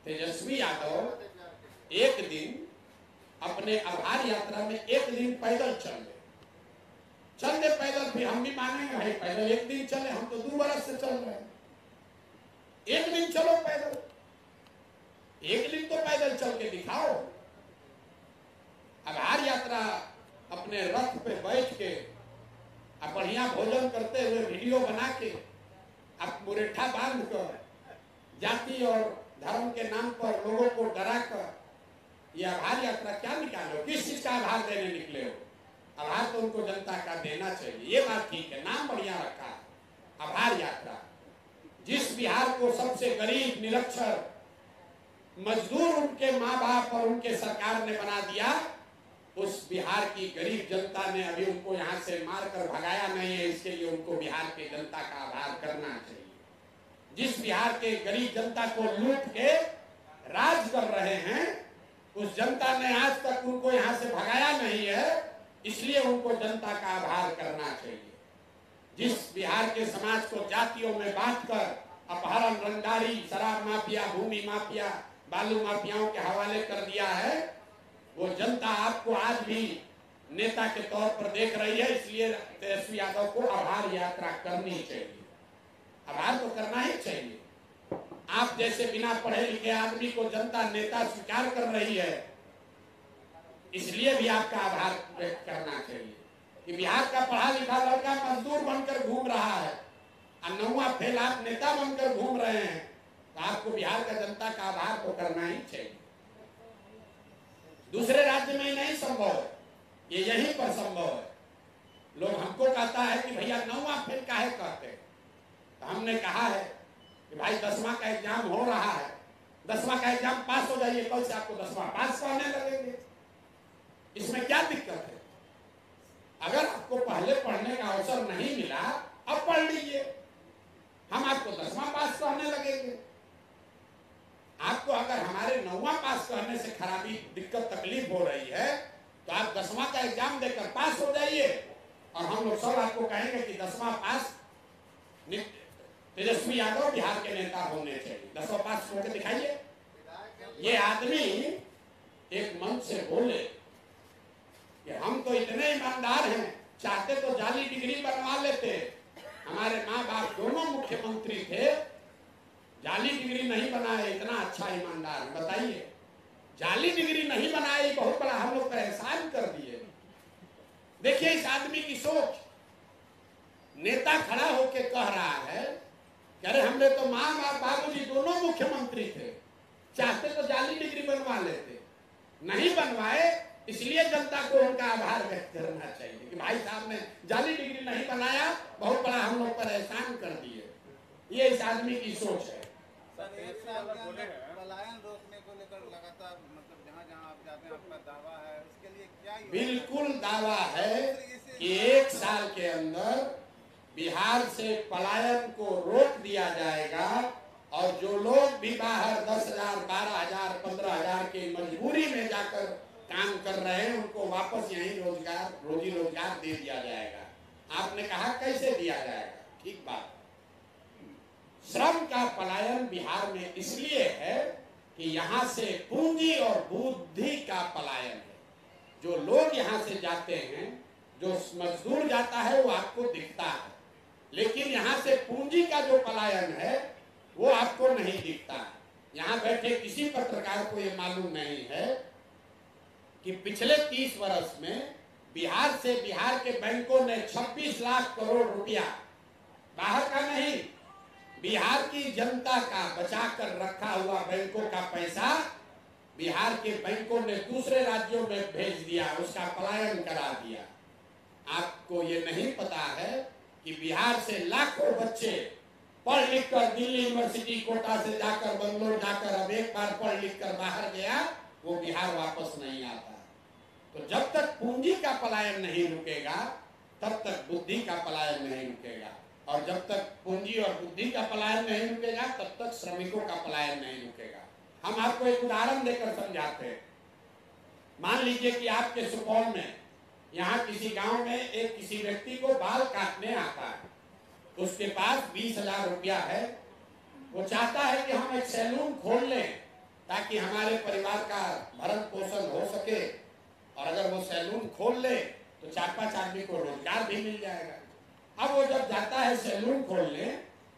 तेजस्वी यादव एक दिन अपने आभार यात्रा में एक दिन पैदल चल दे पैदल, फिर हम भी मानेंगे भाई पैदल एक दिन चले, हम तो 2 बरस से चल रहे हैं। एक दिन चलो पैदल, एक दिन तो पैदल चल के दिखाओ। आभार यात्रा अपने रथ पे बैठ के, आप बढ़िया भोजन करते हुए वीडियो बना के, आप मुरेठा बांध कर, जाति और धर्म के नाम पर लोगों को डरा कर ये आभार यात्रा क्या निकालो? किस चीज का आभार देने निकले हो? आभार तो उनको जनता का देना चाहिए, ये बात ठीक है, नाम बढ़िया रखा है आभार यात्रा। जिस बिहार को सबसे गरीब, निरक्षर, मजदूर उनके माँ बाप और उनके सरकार ने बना दिया, उस बिहार की गरीब जनता ने अभी उनको यहाँ से मारकर भगाया नहीं है। इसके लिए उनको बिहार के जनता का आभार करना चाहिए। जिस बिहार के गरीब जनता को लूट के राज कर रहे हैं, उस जनता ने आज तक उनको यहाँ से भगाया नहीं है, इसलिए उनको जनता का आभार करना चाहिए। जिस बिहार के समाज को जातियों में बांटकर अपहरण, रंगदारी, शराब माफिया, भूमि माफिया, बालू माफियाओं के हवाले कर दिया है, वो जनता आपको आज भी नेता के तौर पर देख रही है। इसलिए तेजस्वी यादव को आभार यात्रा करनी चाहिए। आभार तो करना ही चाहिए। आप जैसे बिना पढ़े लिखे आदमी को जनता नेता स्वीकार कर रही है, इसलिए भी आपका आभार व्यक्त करना चाहिए कि बिहार का पढ़ा लिखा लड़का मजदूर बनकर घूम रहा है और 9वां फेल आप नेता बनकर घूम रहे हैं, तो आपको बिहार का जनता का आभार तो करना ही चाहिए। दूसरे राज्य में नहीं संभव है, ये यहीं पर संभव है। लोग हमको कहता है कि भैया 9वां फेल काहे कहते हैं, तो हमने कहा है कि भाई 10वां का एग्जाम हो रहा है, 10वां का एग्जाम पास हो जाइए, कल से आपको 10वां पास करने लगेंगे। इसमें क्या दिक्कत है? अगर आपको पहले पढ़ने का अवसर नहीं मिला, अब पढ़ लीजिए, हम आपको 10वां पास करने लगेंगे। आपको अगर हमारे 9वां पास करने से खराबी, दिक्कत, तकलीफ हो रही है, तो आप 10वां का एग्जाम देकर पास हो जाइए और हम लोग सब आपको कहेंगे कि 10वां पास तेजस्वी यादव बिहार के नेता होने चाहिए। 10वां पास होकर दिखाइए। ये आदमी एक मंच से बोले कि हम तो इतने ईमानदार हैं, चाहते तो जाली डिग्री बनवा लेते। हमारे माँ बाप दोनों मुख्यमंत्री थे, जाली डिग्री नहीं बनाए, इतना अच्छा ईमानदार है। बताइए, जाली डिग्री नहीं बनाई, बहुत बड़ा हम लोग का एहसान कर दिए। देखिए इस आदमी की सोच। नेता खड़ा होके कह रहा है कि अरे हमने तो माँ बाप बाबूजी दोनों मुख्यमंत्री थे, चाहते तो जाली डिग्री बनवा लेते, नहीं बनवाए, इसलिए जनता को उनका आभार व्यक्त करना चाहिए कि भाई साहब ने जाली डिग्री नहीं बनाया, बहुत बड़ा हम लोग पर एहसान कर दिए। ये इस आदमी की सोच है। पलायन रोकने को लेकर लगातार मतलब जहाँ आप जाते हैं आपका दावा है, उसके लिए क्या बिल्कुल दावा है कि 1 साल के अंदर बिहार से पलायन को रोक दिया जाएगा और जो लोग भी बाहर 10,000, 12,000, 15,000 की मजबूरी में जाकर काम कर रहे हैं, उनको वापस यहीं रोजी रोजगार दे दिया जाएगा। आपने कहा कैसे दिया जाएगा? ठीक बात। श्रम का पलायन बिहार में इसलिए है कि यहाँ से पूंजी और बुद्धि का पलायन है। जो लोग यहाँ से जाते हैं, जो मजदूर जाता है वो आपको दिखता है, लेकिन यहाँ से पूंजी का जो पलायन है वो आपको नहीं दिखता है। यहाँ बैठे किसी पत्रकार को ये मालूम नहीं है कि पिछले 30 वर्ष में बिहार से, बिहार के बैंकों ने 26 लाख करोड़ रुपया, बाहर का नहीं, बिहार की जनता का बचा कर रखा हुआ बैंकों का पैसा बिहार के बैंकों ने दूसरे राज्यों में भेज दिया, उसका पलायन करा दिया। आपको ये नहीं पता है कि बिहार से लाखों बच्चे पढ़ लिख कर दिल्ली यूनिवर्सिटी कोटा से जाकर, बंगलोर जाकर, अब एक बार पढ़ लिख कर बाहर गया, वो बिहार वापस नहीं आता। तो जब तक पूंजी का पलायन नहीं रुकेगा, तब तक बुद्धि का पलायन नहीं रुकेगा, और जब तक पूंजी और बुद्धि का पलायन नहीं रुकेगा, तब तक श्रमिकों का पलायन नहीं रुकेगा। हम आपको एक उदाहरण देकर समझाते हैं। मान लीजिए कि आपके सुपौल में, यहाँ किसी गांव में एक किसी व्यक्ति को बाल काटने आता है, उसके पास 20,000 रुपया है, वो चाहता है कि हम एक सैलून खोल लें ताकि हमारे परिवार का भरण पोषण हो सके, और अगर वो सैलून खोल ले तो 4-5 आदमी को रोजगार भी मिल जाएगा। अब वो जब जाता है सैलून खोलने,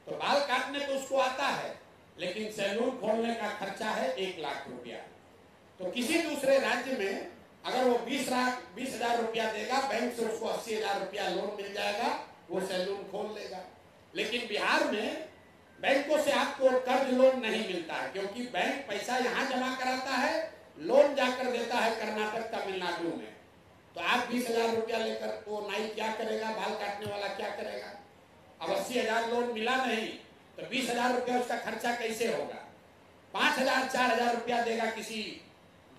तो बाल काटने तो उसको आता है, लेकिन सैलून खोलने का खर्चा है 1 लाख रुपया। तो किसी दूसरे राज्य में अगर वो 20,000 रुपया देगा, बैंक से उसको 80,000 रुपया लोन मिल जाएगा, वो सैलून खोल लेगा। लेकिन बिहार में बैंकों से आपको कर्ज लोन नहीं मिलता है, क्योंकि बैंक पैसा यहाँ जमा कराता है, लोन जाकर देता है कर्नाटक, तमिलनाडु में। तो आप 20,000 रुपया लेकर वो नाई क्या करेगा, बाल काटने वाला क्या करेगा? अब 80,000 लोन मिला नहीं, तो तो 20,000 रुपया उसका खर्चा कैसे होगा? 5,000 4,000 रुपया देगा किसी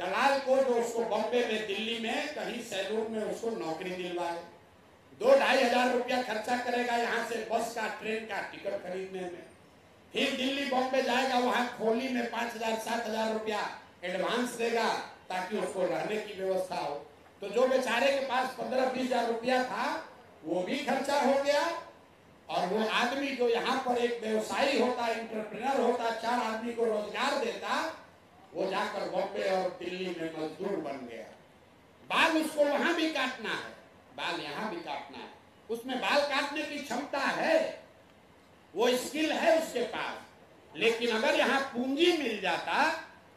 दलाल को जो उसको बॉम्बे में, दिल्ली में कहीं सैलून में उसको नौकरी दिलवाए। 2-2.5 हजार रुपया खर्चा करेगा यहाँ से बस का, ट्रेन का टिकट खरीदने में। फिर दिल्ली बॉम्बे जाएगा, वहां खोली में 5,000 7,000 रुपया एडवांस देगा ताकि उसको रहने की व्यवस्था हो। तो जो बेचारे के पास 15-20 हजार रुपया था वो भी खर्चा हो गया, और वो आदमी जो यहाँ पर एक व्यवसायी होता, एंटरप्रेन्योर होता, 4 आदमी को रोजगार देता, वो जाकर बॉम्बे और दिल्ली में मजदूर बन गया। बाल उसको वहां भी काटना है, बाल यहाँ भी काटना है, उसमें बाल काटने की क्षमता है, वो स्किल है उसके पास। लेकिन अगर यहाँ पूंजी मिल जाता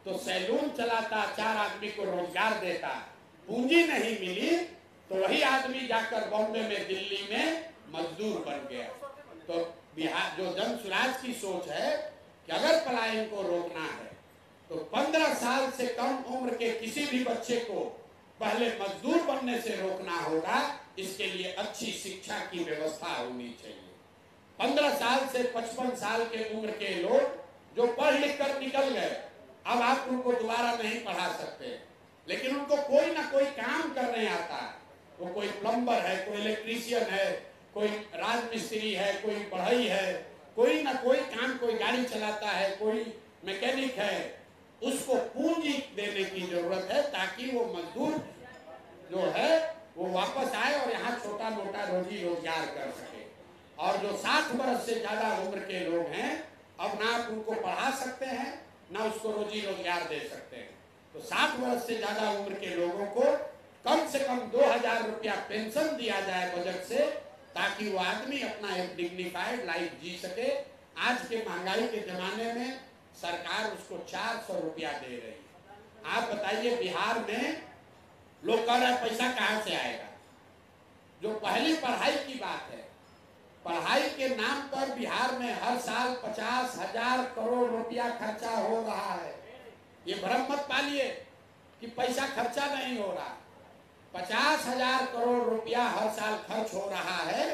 तो सैलून चलाता, 4 आदमी को रोजगार देता। पूंजी नहीं मिली तो वही आदमी जाकर बॉम्बे में, दिल्ली में मजदूर बन गया। तो बिहार जो जन स्वराज की सोच है कि अगर पलायन को रोकना है तो 15 साल से कम उम्र के किसी भी बच्चे को पहले मजदूर बनने से रोकना होगा। इसके लिए अच्छी शिक्षा की व्यवस्था होनी चाहिए। 15 साल से 55 साल के उम्र के लोग जो पढ़ लिख कर निकल गए, अब आप उनको दोबारा नहीं पढ़ा सकते, लेकिन उनको कोई ना कोई काम करने आता है। वो कोई प्लम्बर है, कोई इलेक्ट्रीशियन है, कोई राजमिस्त्री है, कोई बढ़ई है, कोई ना कोई काम, कोई गाड़ी चलाता है, कोई मैकेनिक है। उसको पूंजी देने की जरूरत है ताकि वो मजदूर जो है वो वापस आए और यहाँ छोटा मोटा रोजी रोजगार कर सके। और जो 60 वर्ष से ज्यादा उम्र के लोग हैं, अब ना आप उनको पढ़ा सकते हैं ना उसको रोजी रोजगार दे सकते हैं। तो 60 वर्ष से ज्यादा उम्र के लोगों को कम से कम 2,000 रुपया पेंशन दिया जाए बजट से, ताकि वो आदमी अपना एक डिग्निफाइड लाइफ जी सके। आज के महंगाई के जमाने में सरकार उसको 400 रुपया दे रही है। आप बताइए, बिहार में लोग कह रहे हैं पैसा कहाँ से आएगा? जो पहली पढ़ाई की बात है, पढ़ाई के नाम पर बिहार में हर साल 50,000 करोड़ रुपया खर्चा हो रहा है। ये भ्रम मत पालिए कि पैसा खर्चा नहीं हो रहा। 50,000 करोड़ रुपया हर साल खर्च हो रहा है,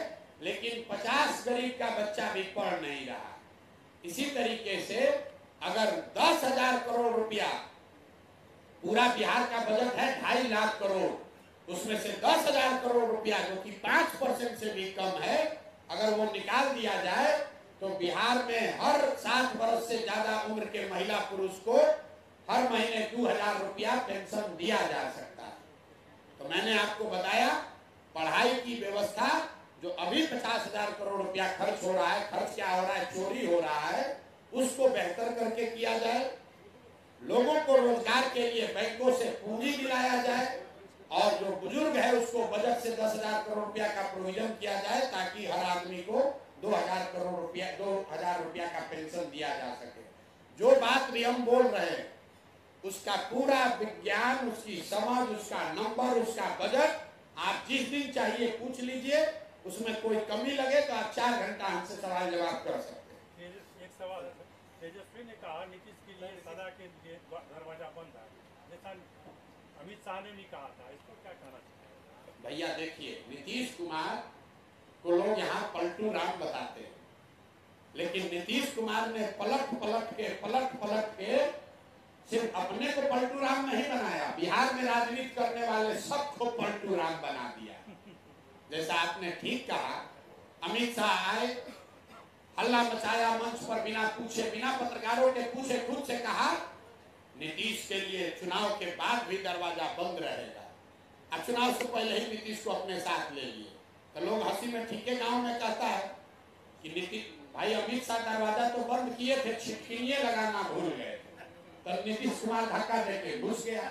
लेकिन 50 गरीब का बच्चा भी पढ़ नहीं रहा। इसी तरीके से अगर 10,000 करोड़ रुपया, पूरा बिहार का बजट है 2.5 लाख करोड़, उसमें से 10,000 करोड़ रुपया जो कि 5% से भी कम है, अगर वो निकाल दिया जाए तो बिहार में हर 60 वर्ष से ज्यादा उम्र के महिला पुरुष को हर महीने 2,000 रुपया पेंशन दिया जा सकता है। तो मैंने आपको बताया, पढ़ाई की व्यवस्था जो अभी 50,000 करोड़ रुपया खर्च हो रहा है, खर्च क्या हो रहा है, चोरी हो रहा है, उसको बेहतर करके किया जाए। लोगों को रोजगार के लिए बैंकों से पूंजी दिलाया जाए, और जो बुजुर्ग है उसको बजट से 10,000 करोड़ रुपया का प्रोविजन किया जाए, ताकि हर आदमी को 2,000 रुपया का पेंशन दिया जा सके। जो बात भी हम बोल रहे हैं उसका पूरा विज्ञान, उसकी समझ, उसका नंबर, उसका बजट आप जिस दिन चाहिए पूछ लीजिए, उसमें कोई कमी लगे तो आप 4 घंटा हमसे सवाल जवाब कर सकते हैं। एक सवाल है, तेजस्वी ने कहा नीतीश के लिए सदा के लिए दरवाजा बंद है, जैसा अमित शाह ने भी कहा था, इसको क्या कहना चाहिए? भैया देखिए, नीतीश कुमार को लोग यहाँ पलटू राम बताते हैं, लेकिन नीतीश कुमार ने पलट पलट के सिर्फ अपने को पलटू राम नहीं बनाया, बिहार में राजनीति करने वाले सबको पलटू राम बना दिया। जैसा आपने ठीक कहा, अमित शाह आए, हल्ला मचाया मंच पर, बिना पूछे, बिना पत्रकारों के पूछे खुद से कहा नीतीश के लिए चुनाव के बाद भी दरवाजा बंद रहेगा। अब चुनाव से पहले ही नीतीश को अपने साथ ले लिए, तो लोग हंसी में ठीके गांव में कहता है कि नीतीश भाई, अमित शाह दरवाजा तो बंद किए थे, छिटकिनिए लगाना भूल गए, तो नीतीश कुमार धक्का देके घुस गया।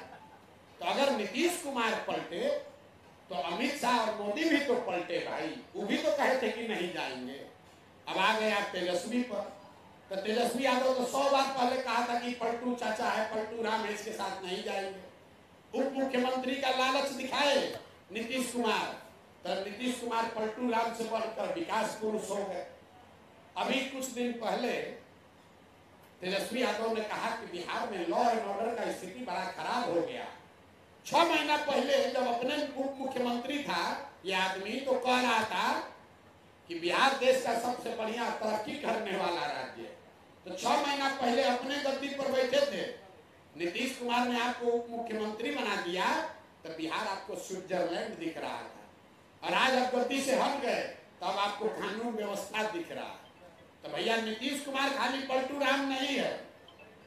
तो अगर नीतीश कुमार पलटे तो अमित शाह और मोदी भी तो पलटे भाई, वो भी तो कहे थे कि नहीं जाएंगे। अब आ गया तेजस्वी पर, तो तेजस्वी यादव तो 100 बार पहले कहा था कि पलटू चाचा है, पलटू राम है, इसके साथ नहीं जाएंगे। उप मुख्यमंत्री का लालच दिखाए नीतीश कुमार, तो नीतीश कुमार पलटू राम से बढ़कर विकास पुरुष हो गए। अभी कुछ दिन पहले तेजस्वी यादव ने कहा कि बिहार में लॉ एंड ऑर्डर का स्थिति बड़ा खराब हो गया। 6 महीना पहले जब अपने उप मुख्यमंत्री था ये आदमी, तो कह रहा था कि बिहार देश का सबसे बढ़िया तरक्की करने वाला राज्य है, तो 6 महीना पहले अपने गद्दी पर बैठे थे, नीतीश कुमार ने आपको उप मुख्यमंत्री बना दिया, तो बिहार आपको स्विट्जरलैंड दिख रहा था, और आज आप गद्दी से हट गए तब आपको कानून व्यवस्था दिख रहा है। तो भैया नीतीश कुमार खाली पलटू राम नहीं है,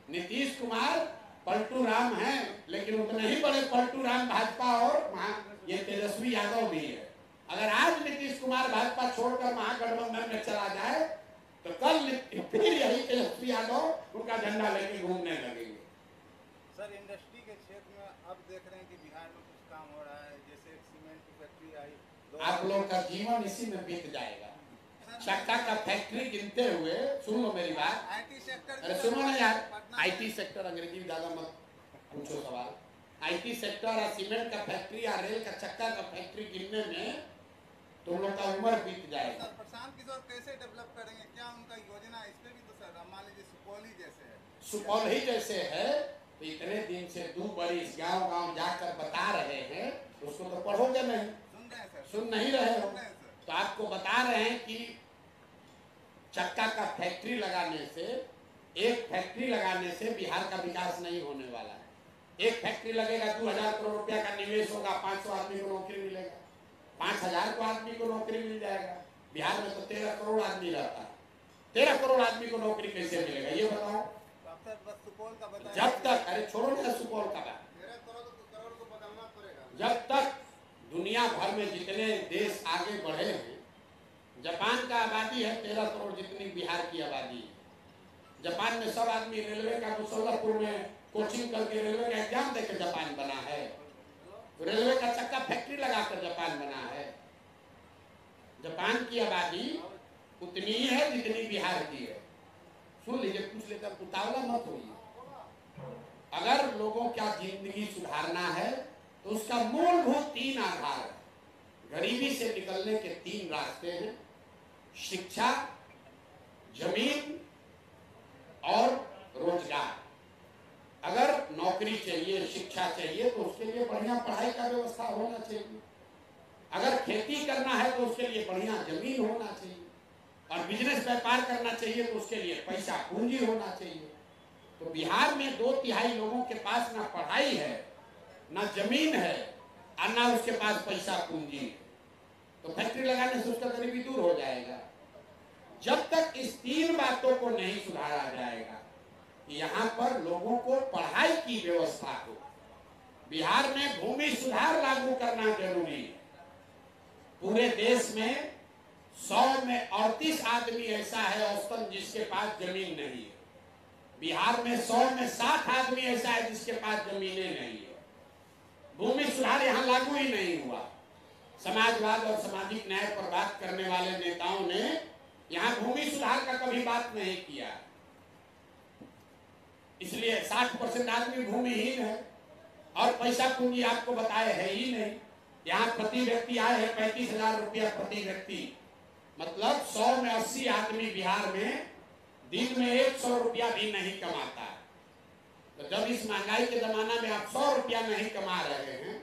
नीतीश कुमार पलटू राम है, लेकिन उतने ही बड़े पलटू राम भाजपा और ये तेजस्वी यादव भी है। अगर आज नीतीश कुमार भाजपा छोड़कर महागठबंधन में चला जाए तो कल फिर यही तेजस्वी यादव उनका झंडा लेके घूमने लगेंगे। सर इंडस्ट्री के क्षेत्र में अब देख रहे हैं कि बिहार में कुछ काम हो रहा है, जैसे सीमेंट की फैक्ट्री आई, आप लोग का जीवन इसी में बीत जाएगा। चक्का का फैक्ट्री गिनते हुए, सुन लो मेरी बात, IT सेक्टर, अरे सुनो ना यार, IT सेक्टर, अंग्रेजी में ज्यादा मत पूछो सवाल। IT सेक्टर और सीमेंट का फैक्ट्री और रेल का चक्का का फैक्ट्री गिनने में तुम लोग का उम्र बीत जाएगा। सर प्रशांत किशोर कैसे डेवलप करेंगे, क्या उनका योजना है? इस पे भी तो सर मान लीजिए सुपौल ही जैसे है, सुपौल ही जैसे है, तो इतने दिन से 2 बरिस गांव गांव जाकर बता रहे हैं, उसको तो पढ़ोगे नहीं, सुन रहे हैं सर, सुन नहीं रहे हो, सुन रहे हैं सर। तो आपको बता रहे हैं कि चक्का का फैक्ट्री लगाने से, एक फैक्ट्री लगाने से बिहार का विकास नहीं होने वाला है। एक फैक्ट्री लगेगा 2000 करोड़ रुपया का निवेश होगा, 500 आदमी को नौकरी मिलेगा, 5000 को आदमी को नौकरी मिल जाएगा। बिहार में तो 13 करोड़ आदमी रहता है, 13 करोड़ आदमी को नौकरी कैसे मिलेगा ये बताओ। तो अब सर बस सुपौल का बताइए। जब तक, अरे छोड़ो ना सुपौल का बात, 13 करोड़ को बदलना पड़ेगा। जब तक दुनिया भर में जितने देश आगे बढ़े हैं, जापान का आबादी है 13 करोड़ जितनी बिहार की आबादी है। जापान में सब आदमी रेलवे का मुसल्लहपुर में कोचिंग करके रेलवे का एग्जाम देकर जापान बना है, रेलवे का चक्का फैक्ट्री लगाकर जापान बना है। जापान की आबादी उतनी ही है जितनी बिहार की है। सुन लीजिए, पूछ लेकर उतावला मत होइए। अगर लोगों का जिंदगी सुधारना है तो उसका मूलभूत 3 आधार है। गरीबी से निकलने के 3 रास्ते हैं, शिक्षा, जमीन और रोजगार। अगर नौकरी चाहिए, शिक्षा चाहिए, तो उसके लिए बढ़िया पढ़ाई का व्यवस्था होना चाहिए। अगर खेती करना है तो उसके लिए बढ़िया जमीन होना चाहिए, और बिजनेस व्यापार करना चाहिए तो उसके लिए पैसा पूंजी होना चाहिए। तो बिहार में 2/3 लोगों के पास ना पढ़ाई है, ना जमीन है, और ना उसके पास पैसा पूंजी है। तो फैक्ट्री लगाने से उसका गरीबी दूर हो जाएगा। जब तक इस 3 बातों को नहीं सुधारा जाएगा, यहाँ पर लोगों को पढ़ाई की व्यवस्था हो। बिहार में भूमि सुधार लागू करना जरूरी है। पूरे देश में 100 में 38 आदमी ऐसा है औसतन जिसके पास जमीन नहीं है। बिहार में 100 में 60 आदमी ऐसा है जिसके पास जमीनें नहीं है। भूमि सुधार यहाँ लागू ही नहीं हुआ। समाजवाद और सामाजिक न्याय पर बात करने वाले नेताओं ने यहाँ भूमि सुधार का कभी बात नहीं किया, इसलिए 60% आदमी भूमिहीन है, और पैसा पूंजी आपको बताए है ही नहीं। यहाँ प्रति व्यक्ति आए है 35,000 रुपया प्रति व्यक्ति, मतलब 100 में 80 आदमी बिहार में दिन में 100 रुपया भी नहीं कमाता है। तो जब इस महंगाई के जमाना में आप 100 रुपया नहीं कमा रहे हैं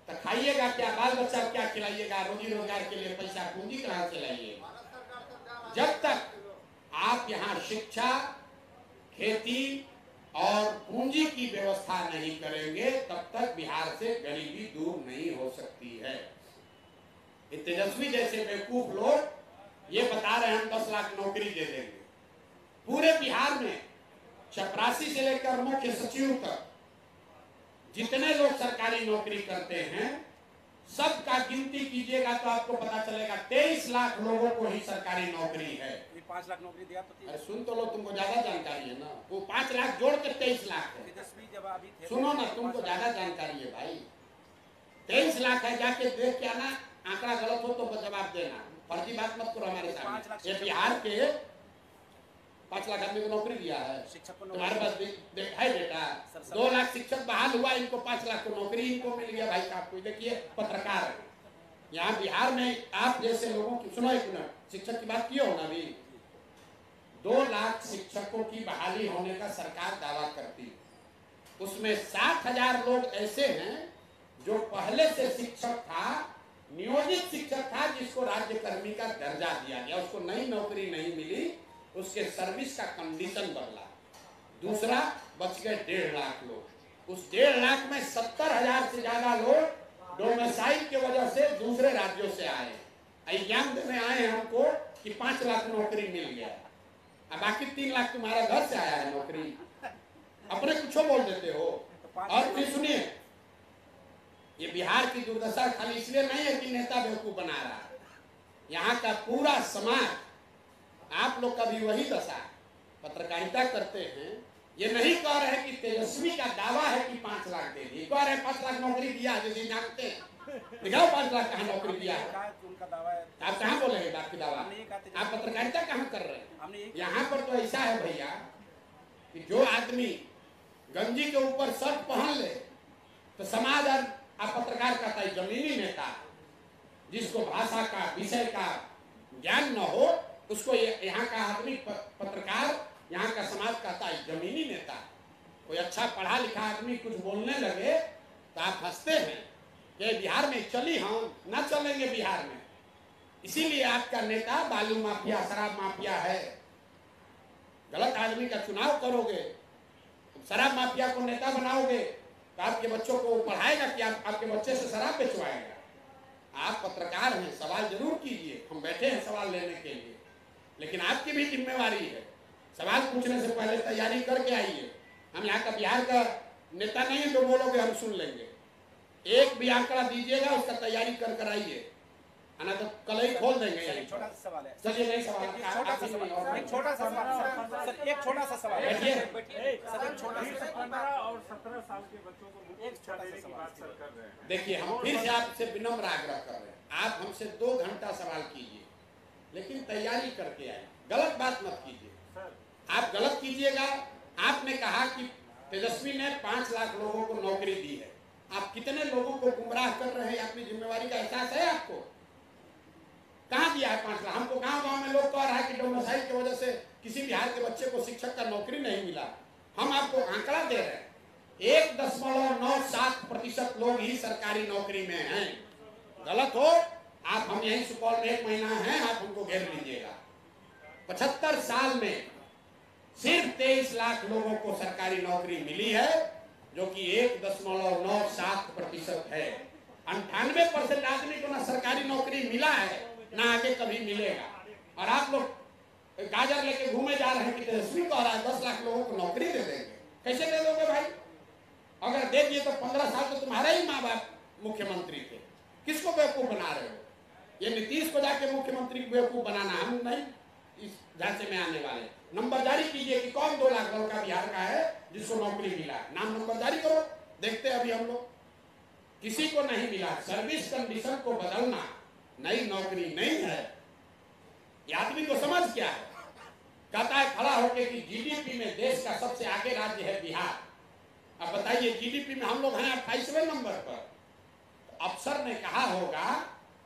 तो खाइएगा क्या, बाल बच्चा क्या खिलाइएगा, रोजी रोजगार के लिए पैसा पूंजी कहाँ से लाइएगा। जब तक आप यहाँ शिक्षा, खेती और पूंजी की व्यवस्था नहीं करेंगे तब तक बिहार से गरीबी दूर नहीं हो सकती है। तेजस्वी जैसे बेवकूफ लोग ये बता रहे हैं हम 10 लाख नौकरी दे देंगे। पूरे बिहार में चपरासी से लेकर मुख्य सचिव तक जितने लोग सरकारी नौकरी करते हैं सबका गिनती कीजिएगा तो आपको पता चलेगा 23 लाख लोगों को ही सरकारी नौकरी है। 5 लाख नौकरी दिया तो अरे सुन तो लो, तुमको ज्यादा जानकारी है ना, वो 5 लाख जोड़ के 23 लाख है। तेजस्वी जब अभी थे, सुनो ना, तुमको ज्यादा जानकारी है भाई। 23 लाख है, जाके देख के आना, आंकड़ा गलत हो तो जवाब देना, फर्जी बात मत करो हमारे सामने। ये बिहार के 5 लाख आदमी को नौकरी दिया है, शिक्षक को तुम्हारे पास है डेटा? 2 लाख शिक्षक बहाल हुआ, इनको 5 लाख को नौकरी इनको मिल गया। भाई साहब कोई देखिए पत्रकार है यहाँ बिहार में, आप जैसे लोगों की, सुनो एक मिनट, शिक्षक की बात किए हो ना अभी, 2 लाख शिक्षकों की बहाली होने का सरकार दावा करती है। उसमें 60,000 लोग ऐसे हैं जो पहले से शिक्षक था नियोजित शिक्षक था जिसको राज्य कर्मी का दर्जा दिया गया, उसको नई नौकरी नहीं मिली, उसके सर्विस का कंडीशन बदला। दूसरा, बच गए 1.5 लाख लोग। उस 1.5 लाख में 70,000 से ज्यादा लोग डोमिसाइल की वजह से दूसरे राज्यों से आए। एग्जाम देने आए हमको कि 5 लाख नौकरी मिल गया, अब बाकी 3 लाख तुम्हारा घर से आया है नौकरी, अपने कुछ बोल देते हो। और फिर सुनिए, ये बिहार की दुर्दशा खाली इसलिए नहीं है कि नेता बेवकूफ बना रहा है, यहाँ का पूरा समाज, आप लोग का भी वही दशा। पत्रकारिता करते हैं, ये नहीं कह रहे कि तेजस्वी का दावा है कि 5 लाख दे दिए, कह रहे 5 लाख नौकरी दिया, जैसे जानते हैं, दिखाओ 5 लाख कहाँ नौकरी दिया है, उनका दावा है। आप कहाँ बोलेंगे बात की दावा, आप पत्रकारिता कहाँ कर रहे हैं। यहाँ पर तो ऐसा है भैया कि जो आदमी गंजी के ऊपर शर्ट पहन ले तो समाज और पत्रकार कहता है जमीनी नेता, जिसको भाषा का विषय का ज्ञान न हो उसको यहाँ का आदमी पत्रकार, यहाँ का समाज कहता है जमीनी नेता। कोई अच्छा पढ़ा लिखा आदमी कुछ बोलने लगे तो आप हंसते हैं कि बिहार में चली, हम ना चलेंगे बिहार में। इसीलिए आपका नेता बालू माफिया, शराब माफिया है। गलत आदमी का चुनाव करोगे, शराब माफिया को नेता बनाओगे तो आपके बच्चों को पढ़ाएगा कि आपके बच्चे से शराब बेचवाएगा। आप पत्रकार हैं, सवाल जरूर कीजिए, हम बैठे हैं सवाल लेने के लिए, लेकिन आपकी भी जिम्मेवारी है, सवाल पूछने से पहले तैयारी करके आइए। हम यहाँ का बिहार का नेता नहीं है तो बोलोगे हम सुन लेंगे, एक भी आंकड़ा दीजिएगा उसका तैयारी कर आइए, ना तो कल ही खोल देंगे। एक छोटा सा सवाल है, चलिए नहीं सवाल, एक छोटा सा सवाल सर, एक छोटा सा सवाल है सर, एक छोटा सा 15 और 17 साल के बच्चों को एक छोटा सा सवाल सर कर रहे हैं। देखिए, हम फिर से आपसे विनम्र आग्रह कर रहे हैं, आप हमसे 2 घंटा सवाल कीजिए, लेकिन तैयारी करके आए, गलत बात मत कीजिए। आप गलत कीजिएगा। आपने कहा कि तेजस्वी ने 5 लाख लोगों को नौकरी दी है, आप कितने लोगों को गुमराह कर रहे हैं, अपनी जिम्मेवारी का एहसास है आपको? कहाँ दिया है 5 लाख? हमको गांव में लोग कह रहा है कि डोमिसाइल की वजह से किसी बिहार के बच्चे को शिक्षक का नौकरी नहीं मिला। हम आपको आंकड़ा दे रहे हैं, 1.97% लोग ही सरकारी नौकरी में हैं। गलत हो आप, हम यही सुपौल में 1 महीना है, आप हमको घेर लीजिएगा। 75 साल में सिर्फ 23 लाख लोगों को सरकारी नौकरी मिली है, जो कि 1.97% है। 98% आदमी को ना सरकारी नौकरी मिला है ना आगे कभी मिलेगा। और आप लोग गाजर लेके घूमे जा रहे हैं कि तेजस्वी कह रहा है 10 लाख लोगों को नौकरी दे देंगे। कैसे दे दोगे भाई? अगर दे दिए तो 15 साल तो तुम्हारा ही माँ बाप मुख्यमंत्री थे, किसको बेवकूफ बना रहे हो? ये नीतीश को जाके मुख्यमंत्री को बेवकूफ बनाना, हम नहीं इस झांसे में आने वाले। नंबर जारी कीजिए कि कौन 2 लाख लड़का बिहार का है जिसको नौकरी मिला, नाम नंबर जारी करो, देखते हैं। अभी हम लोग किसी को नहीं मिला। सर्विस कंडीशन को बदलना नई नौकरी नहीं है। ये आदमी को समझ क्या है? कहता है खड़ा होकर कि जीडीपी में देश का सबसे आगे राज्य है बिहार। अब बताइए, जीडीपी में हम लोग हैं 28वें नंबर पर। अफसर ने कहा होगा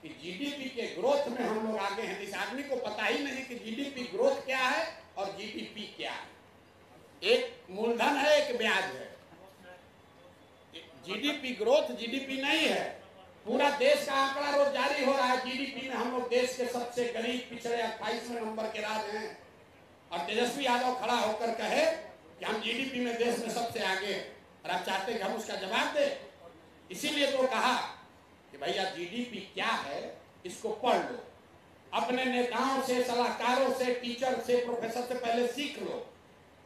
कि जीडीपी के ग्रोथ में हम लोग आगे हैं। इस आदमी को पता ही नहीं कि जीडीपी ग्रोथ क्या है और जीडीपी क्या है। एक मूलधन है, एक ब्याज है। जीडीपी ग्रोथ जीडीपी नहीं है। पूरा देश का आंकड़ा रोज जारी हो रहा है, जीडीपी में हम लोग देश के सबसे गरीब पिछड़े 28वें नंबर के राज्य हैं। और तेजस्वी यादव खड़ा होकर कहे कि हम जीडीपी में देश में सबसे आगे हैं, और आप चाहते हैं कि हम उसका जवाब दें। इसीलिए तो कहा कि भैया जीडीपी क्या है इसको पढ़ लो, अपने नेताओं से, सलाहकारों से, टीचर से, प्रोफेसर से पहले सीख लो,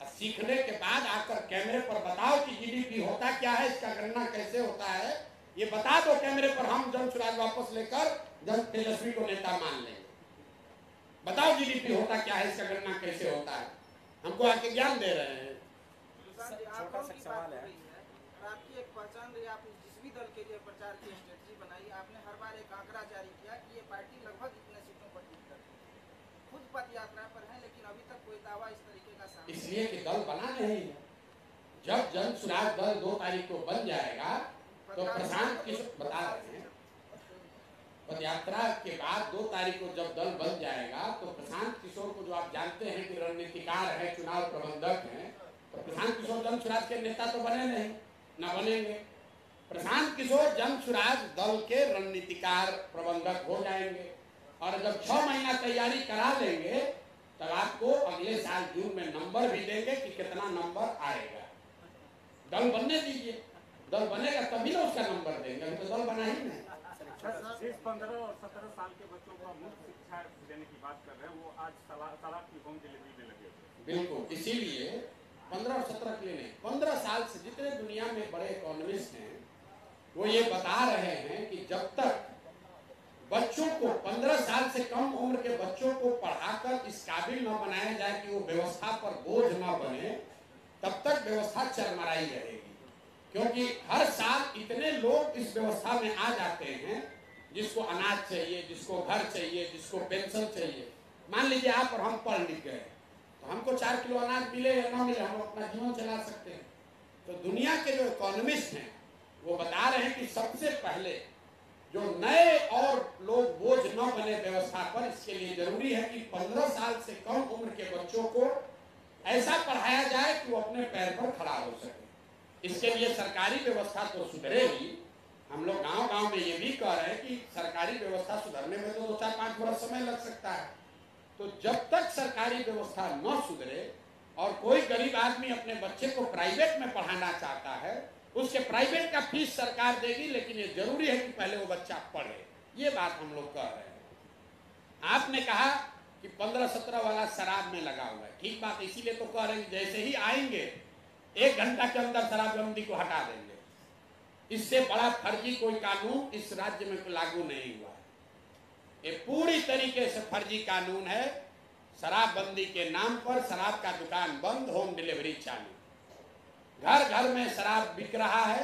और सीखने के बाद आकर कैमरे पर बताओ कि जीडीपी होता क्या है, इसका गणना कैसे होता है, ये बता दो कैमरे पर। हम जनसुराज वापस लेकर जन तेजस्वी को नेता मान लेंगे। बताओ जीडीपी होता क्या है, इसका गणना कैसे होता है, हमको आके ज्ञान दे रहे हैं। छोटा सा सवाल है, आपकी एक पहचान रही, आप जिस भी दल के लिए प्रचार की स्ट्रेटजी बनाई, आपने हर बार एक आंकड़ा जारी किया कि ये पार्टी लगभग इतने सीटों पर जीत करती है। खुद पद यात्रा पर है, लेकिन अभी तक कोई दावा इस तरीके का सामने, इसलिए कि दल बना नहीं है। जब जनसुराज दल 2 तारीख को बन जाएगा तो प्रशांत किशोर बता रहे हैं, पद यात्रा के बाद 2 तारीख को जब दल बन जाएगा तो प्रशांत किशोर को, जो आप जानते हैं कि रणनीतिकार है, चुनाव प्रबंधक हैं, तो प्रशांत किशोर जनसुराज के नेता तो बने नहीं, ना बनेंगे। प्रशांत किशोर जन स्वराज दल के रणनीतिकार प्रबंधक हो जाएंगे और जब 6 महीना तैयारी करा लेंगे तब आपको अगले साल जून में नंबर भी देंगे कि कितना नंबर आएगा। दल बनने दीजिए, दल बनेगा तभी ना उसका नंबर देंगे, अभी तो दल बना ही नहीं। 15 और 17 साल के बच्चों को मुफ्त शिक्षा देने की बात कर रहे हैं, वो आज सलाद की होम डिलीवरी में लगे हुए। बिल्कुल, इसीलिए 15 और 17 के लिए नहीं, 15 साल से जितने दुनिया में बड़े इकोनॉमिस्ट हैं वो ये बता रहे हैं कि जब तक बच्चों को 15 साल से कम उम्र के बच्चों को पढ़ाकर इस काबिल न बनाया जाए कि वो व्यवस्था पर बोझ न बने, तब तक व्यवस्था चरमराई रहेगी। क्योंकि हर साल इतने लोग इस व्यवस्था में आ जाते हैं जिसको अनाज चाहिए, जिसको घर चाहिए, जिसको पेंशन चाहिए। मान लीजिए आप और हम पढ़ लिख गए तो हमको 4 किलो अनाज मिले या ना मिले हम अपना जीवन चला सकते हैं। तो दुनिया के जो इकोनॉमिस्ट हैं वो बता रहे हैं कि सबसे पहले जो नए और लोग बोझ न बने व्यवस्था पर, इसके लिए जरूरी है कि 15 साल से कम उम्र के बच्चों को ऐसा पढ़ाया जाए कि वो अपने पैर पर खड़ा हो सके। इसके लिए सरकारी व्यवस्था तो सुधरेगी। हम लोग गांव-गांव में ये भी कह रहे हैं कि सरकारी व्यवस्था सुधरने में तो 2-4-5 वर्ष समय लग सकता है। तो जब तक सरकारी व्यवस्था न सुधरे और कोई गरीब आदमी अपने बच्चे को प्राइवेट में पढ़ाना चाहता है, उसके प्राइवेट का फीस सरकार देगी, लेकिन ये जरूरी है कि पहले वो बच्चा पढ़े। ये बात हम लोग कह रहे हैं। आपने कहा कि 15-17 वाला शराब में लगा हुआ है, ठीक बात, इसीलिए तो कह रहे हैं जैसे ही आएंगे 1 घंटा के अंदर शराबबंदी को हटा देंगे। इससे बड़ा फर्जी कोई कानून इस राज्य में लागू नहीं हुआ है। ये पूरी तरीके से फर्जी कानून है। शराबबंदी के नाम पर शराब का दुकान बंद, होम डिलीवरी चालू, घर घर में शराब बिक रहा है,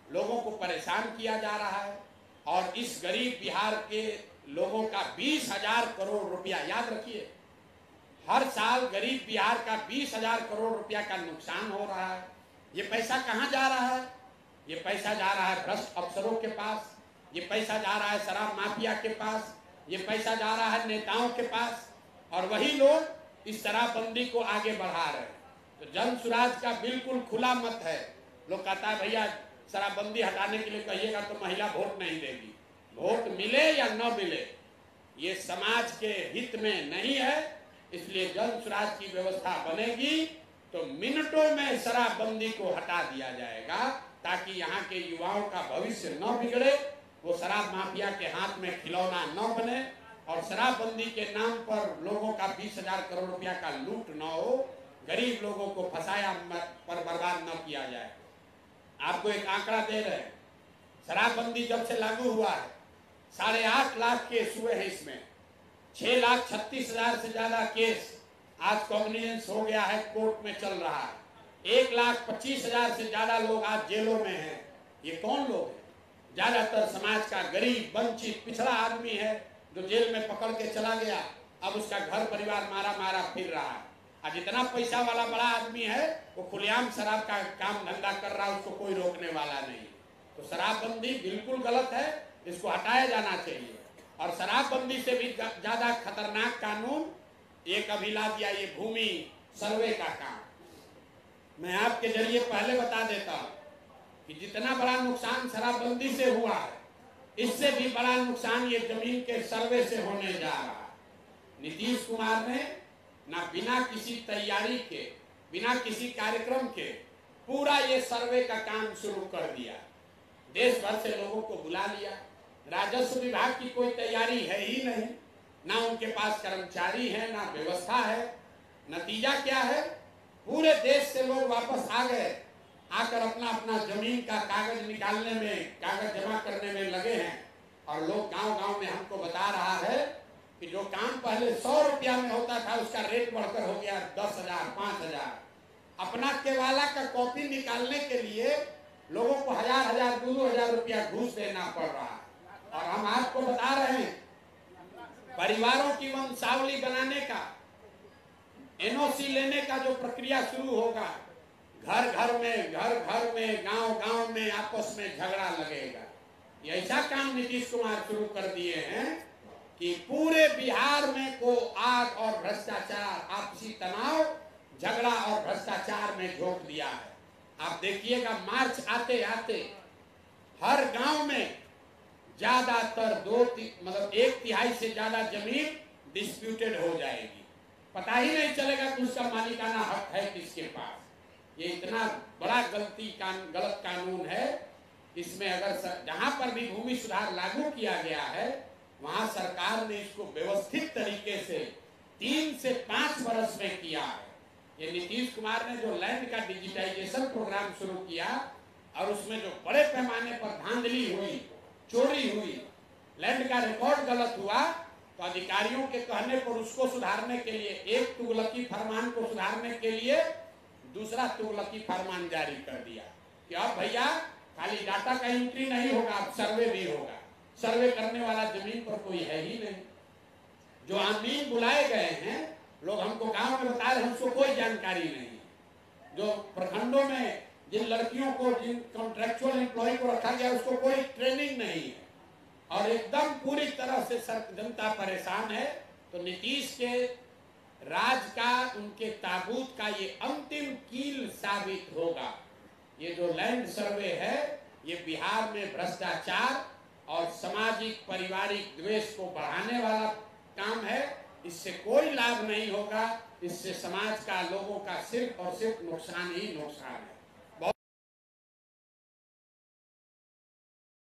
लोगों को परेशान किया जा रहा है। और इस गरीब बिहार के लोगों का 20,000 करोड़ रुपया, याद रखिए, हर साल गरीब बिहार का 20,000 करोड़ रुपया का नुकसान हो रहा है। ये पैसा कहाँ जा रहा है? ये पैसा जा रहा है भ्रष्ट अफसरों के पास, ये पैसा जा रहा है शराब माफिया के पास, ये पैसा जा रहा है नेताओं के पास, और वही लोग इस शराबबंदी को आगे बढ़ा रहे हैं। तो जन स्वराज का बिल्कुल खुला मत है। लोग कहता है भैया शराबबंदी हटाने के लिए कहिएगा तो महिला वोट नहीं देगी। वोट मिले या न मिले, ये समाज के हित में नहीं है। इसलिए जन स्वराज की व्यवस्था बनेगी तो मिनटों में शराबबंदी को हटा दिया जाएगा, ताकि यहाँ के युवाओं का भविष्य न बिगड़े, वो शराब माफिया के हाथ में खिलौना न बने, और शराबबंदी के नाम पर लोगों का 20,000 करोड़ रुपया का लूट न हो, गरीब लोगों को फंसाया पर बर्बाद न किया जाए। आपको एक आंकड़ा दे रहे हैं, शराबबंदी जब से लागू हुआ है 8.5 लाख केस हुए हैं, इसमें 6,36,000 से ज्यादा केस आज कॉग्निजेंस हो गया है, कोर्ट में चल रहा है। 1,25,000 से ज्यादा लोग आज जेलों में हैं। ये कौन लोग हैं? ज्यादातर समाज का गरीब, वंचित, पिछड़ा आदमी है जो जेल में पकड़ के चला गया, अब उसका घर परिवार मारा फिर रहा है। और जितना पैसा वाला बड़ा आदमी है वो खुलेआम शराब का काम धंधा कर रहा है, उसको कोई रोकने वाला नहीं। तो शराबबंदी बिल्कुल गलत है, इसको हटाया जाना चाहिए। और शराबबंदी से भी ज्यादा खतरनाक कानून एक अभी ला दिया, ये भूमि सर्वे का काम। मैं आपके जरिए पहले बता देता हूं कि जितना बड़ा नुकसान शराबबंदी से हुआ है, इससे भी बड़ा नुकसान ये जमीन के सर्वे से होने जा रहा है। नीतीश कुमार ने ना बिना किसी तैयारी के, बिना किसी कार्यक्रम के पूरा ये सर्वे का काम शुरू कर दिया। देश भर से लोगों को बुला लिया। राजस्व विभाग की कोई तैयारी है ही नहीं, ना उनके पास कर्मचारी है, ना व्यवस्था है। नतीजा क्या है? पूरे देश से लोग वापस आ गए, आकर अपना अपना जमीन का कागज निकालने में, कागज जमा करने में लगे हैं। और लोग गांव-गांव में हमको बता रहा है कि जो काम पहले 100 रुपया में होता था उसका रेट बढ़कर हो गया 10,000, 5,000। अपना केवाला का कॉपी निकालने के लिए लोगों को 1,000, 2,000 रुपया घूस देना पड़ रहा है। और हम आपको बता रहे हैं, परिवारों की वंशावली बनाने का, एनओसी लेने का जो प्रक्रिया शुरू होगा, घर घर में, गांव में आपस में झगड़ा लगेगा। ये ऐसा काम नीतीश कुमार शुरू कर दिए हैं कि पूरे बिहार में को आग और भ्रष्टाचार, आपसी तनाव, झगड़ा और भ्रष्टाचार में झोंक दिया है। आप देखिएगा, मार्च आते आते ज्यादातर मतलब 1/3 से ज्यादा जमीन डिस्प्यूटेड हो जाएगी, पता ही नहीं चलेगा कि उसका मालिकाना हक है किसके पास। ये इतना बड़ा गलत कानून है। इसमें अगर जहां पर भी भूमि सुधार लागू किया गया है वहां सरकार ने इसको व्यवस्थित तरीके से 3 से 5 वर्ष में किया है। ये नीतीश कुमार ने जो लैंड का डिजिटाइजेशन प्रोग्राम शुरू किया और उसमें जो बड़े पैमाने पर धांधली हुई, चोरी हुई, लैंड का रिकॉर्ड गलत हुआ, तो अधिकारियों के कहने पर उसको सुधारने के लिए एक तुगलकी फरमान को सुधारने के लिए दूसरा तुगलकी फरमान जारी कर दिया कि अब भैया खाली डाटा का एंट्री नहीं होगा, अब सर्वे भी होगा। सर्वे करने वाला जमीन पर कोई है ही नहीं। जो आमीन बुलाए गए हैं, लोग हमको गांव में बता रहे, हमको कोई जानकारी नहीं। जो प्रखंडों में जिन लड़कियों को, जिन कॉन्ट्रेक्चुअल एम्प्लॉय को रखा गया उसको कोई ट्रेनिंग नहीं है और एकदम पूरी तरह से जनता परेशान है। तो नीतीश के राज का, उनके ताबूत का ये अंतिम कील साबित होगा। ये जो लैंड सर्वे है ये बिहार में भ्रष्टाचार और सामाजिक पारिवारिक द्वेष को बढ़ाने वाला काम है। इससे कोई लाभ नहीं होगा, इससे समाज का, लोगों का सिर्फ और सिर्फ नुकसान ही नुकसान है।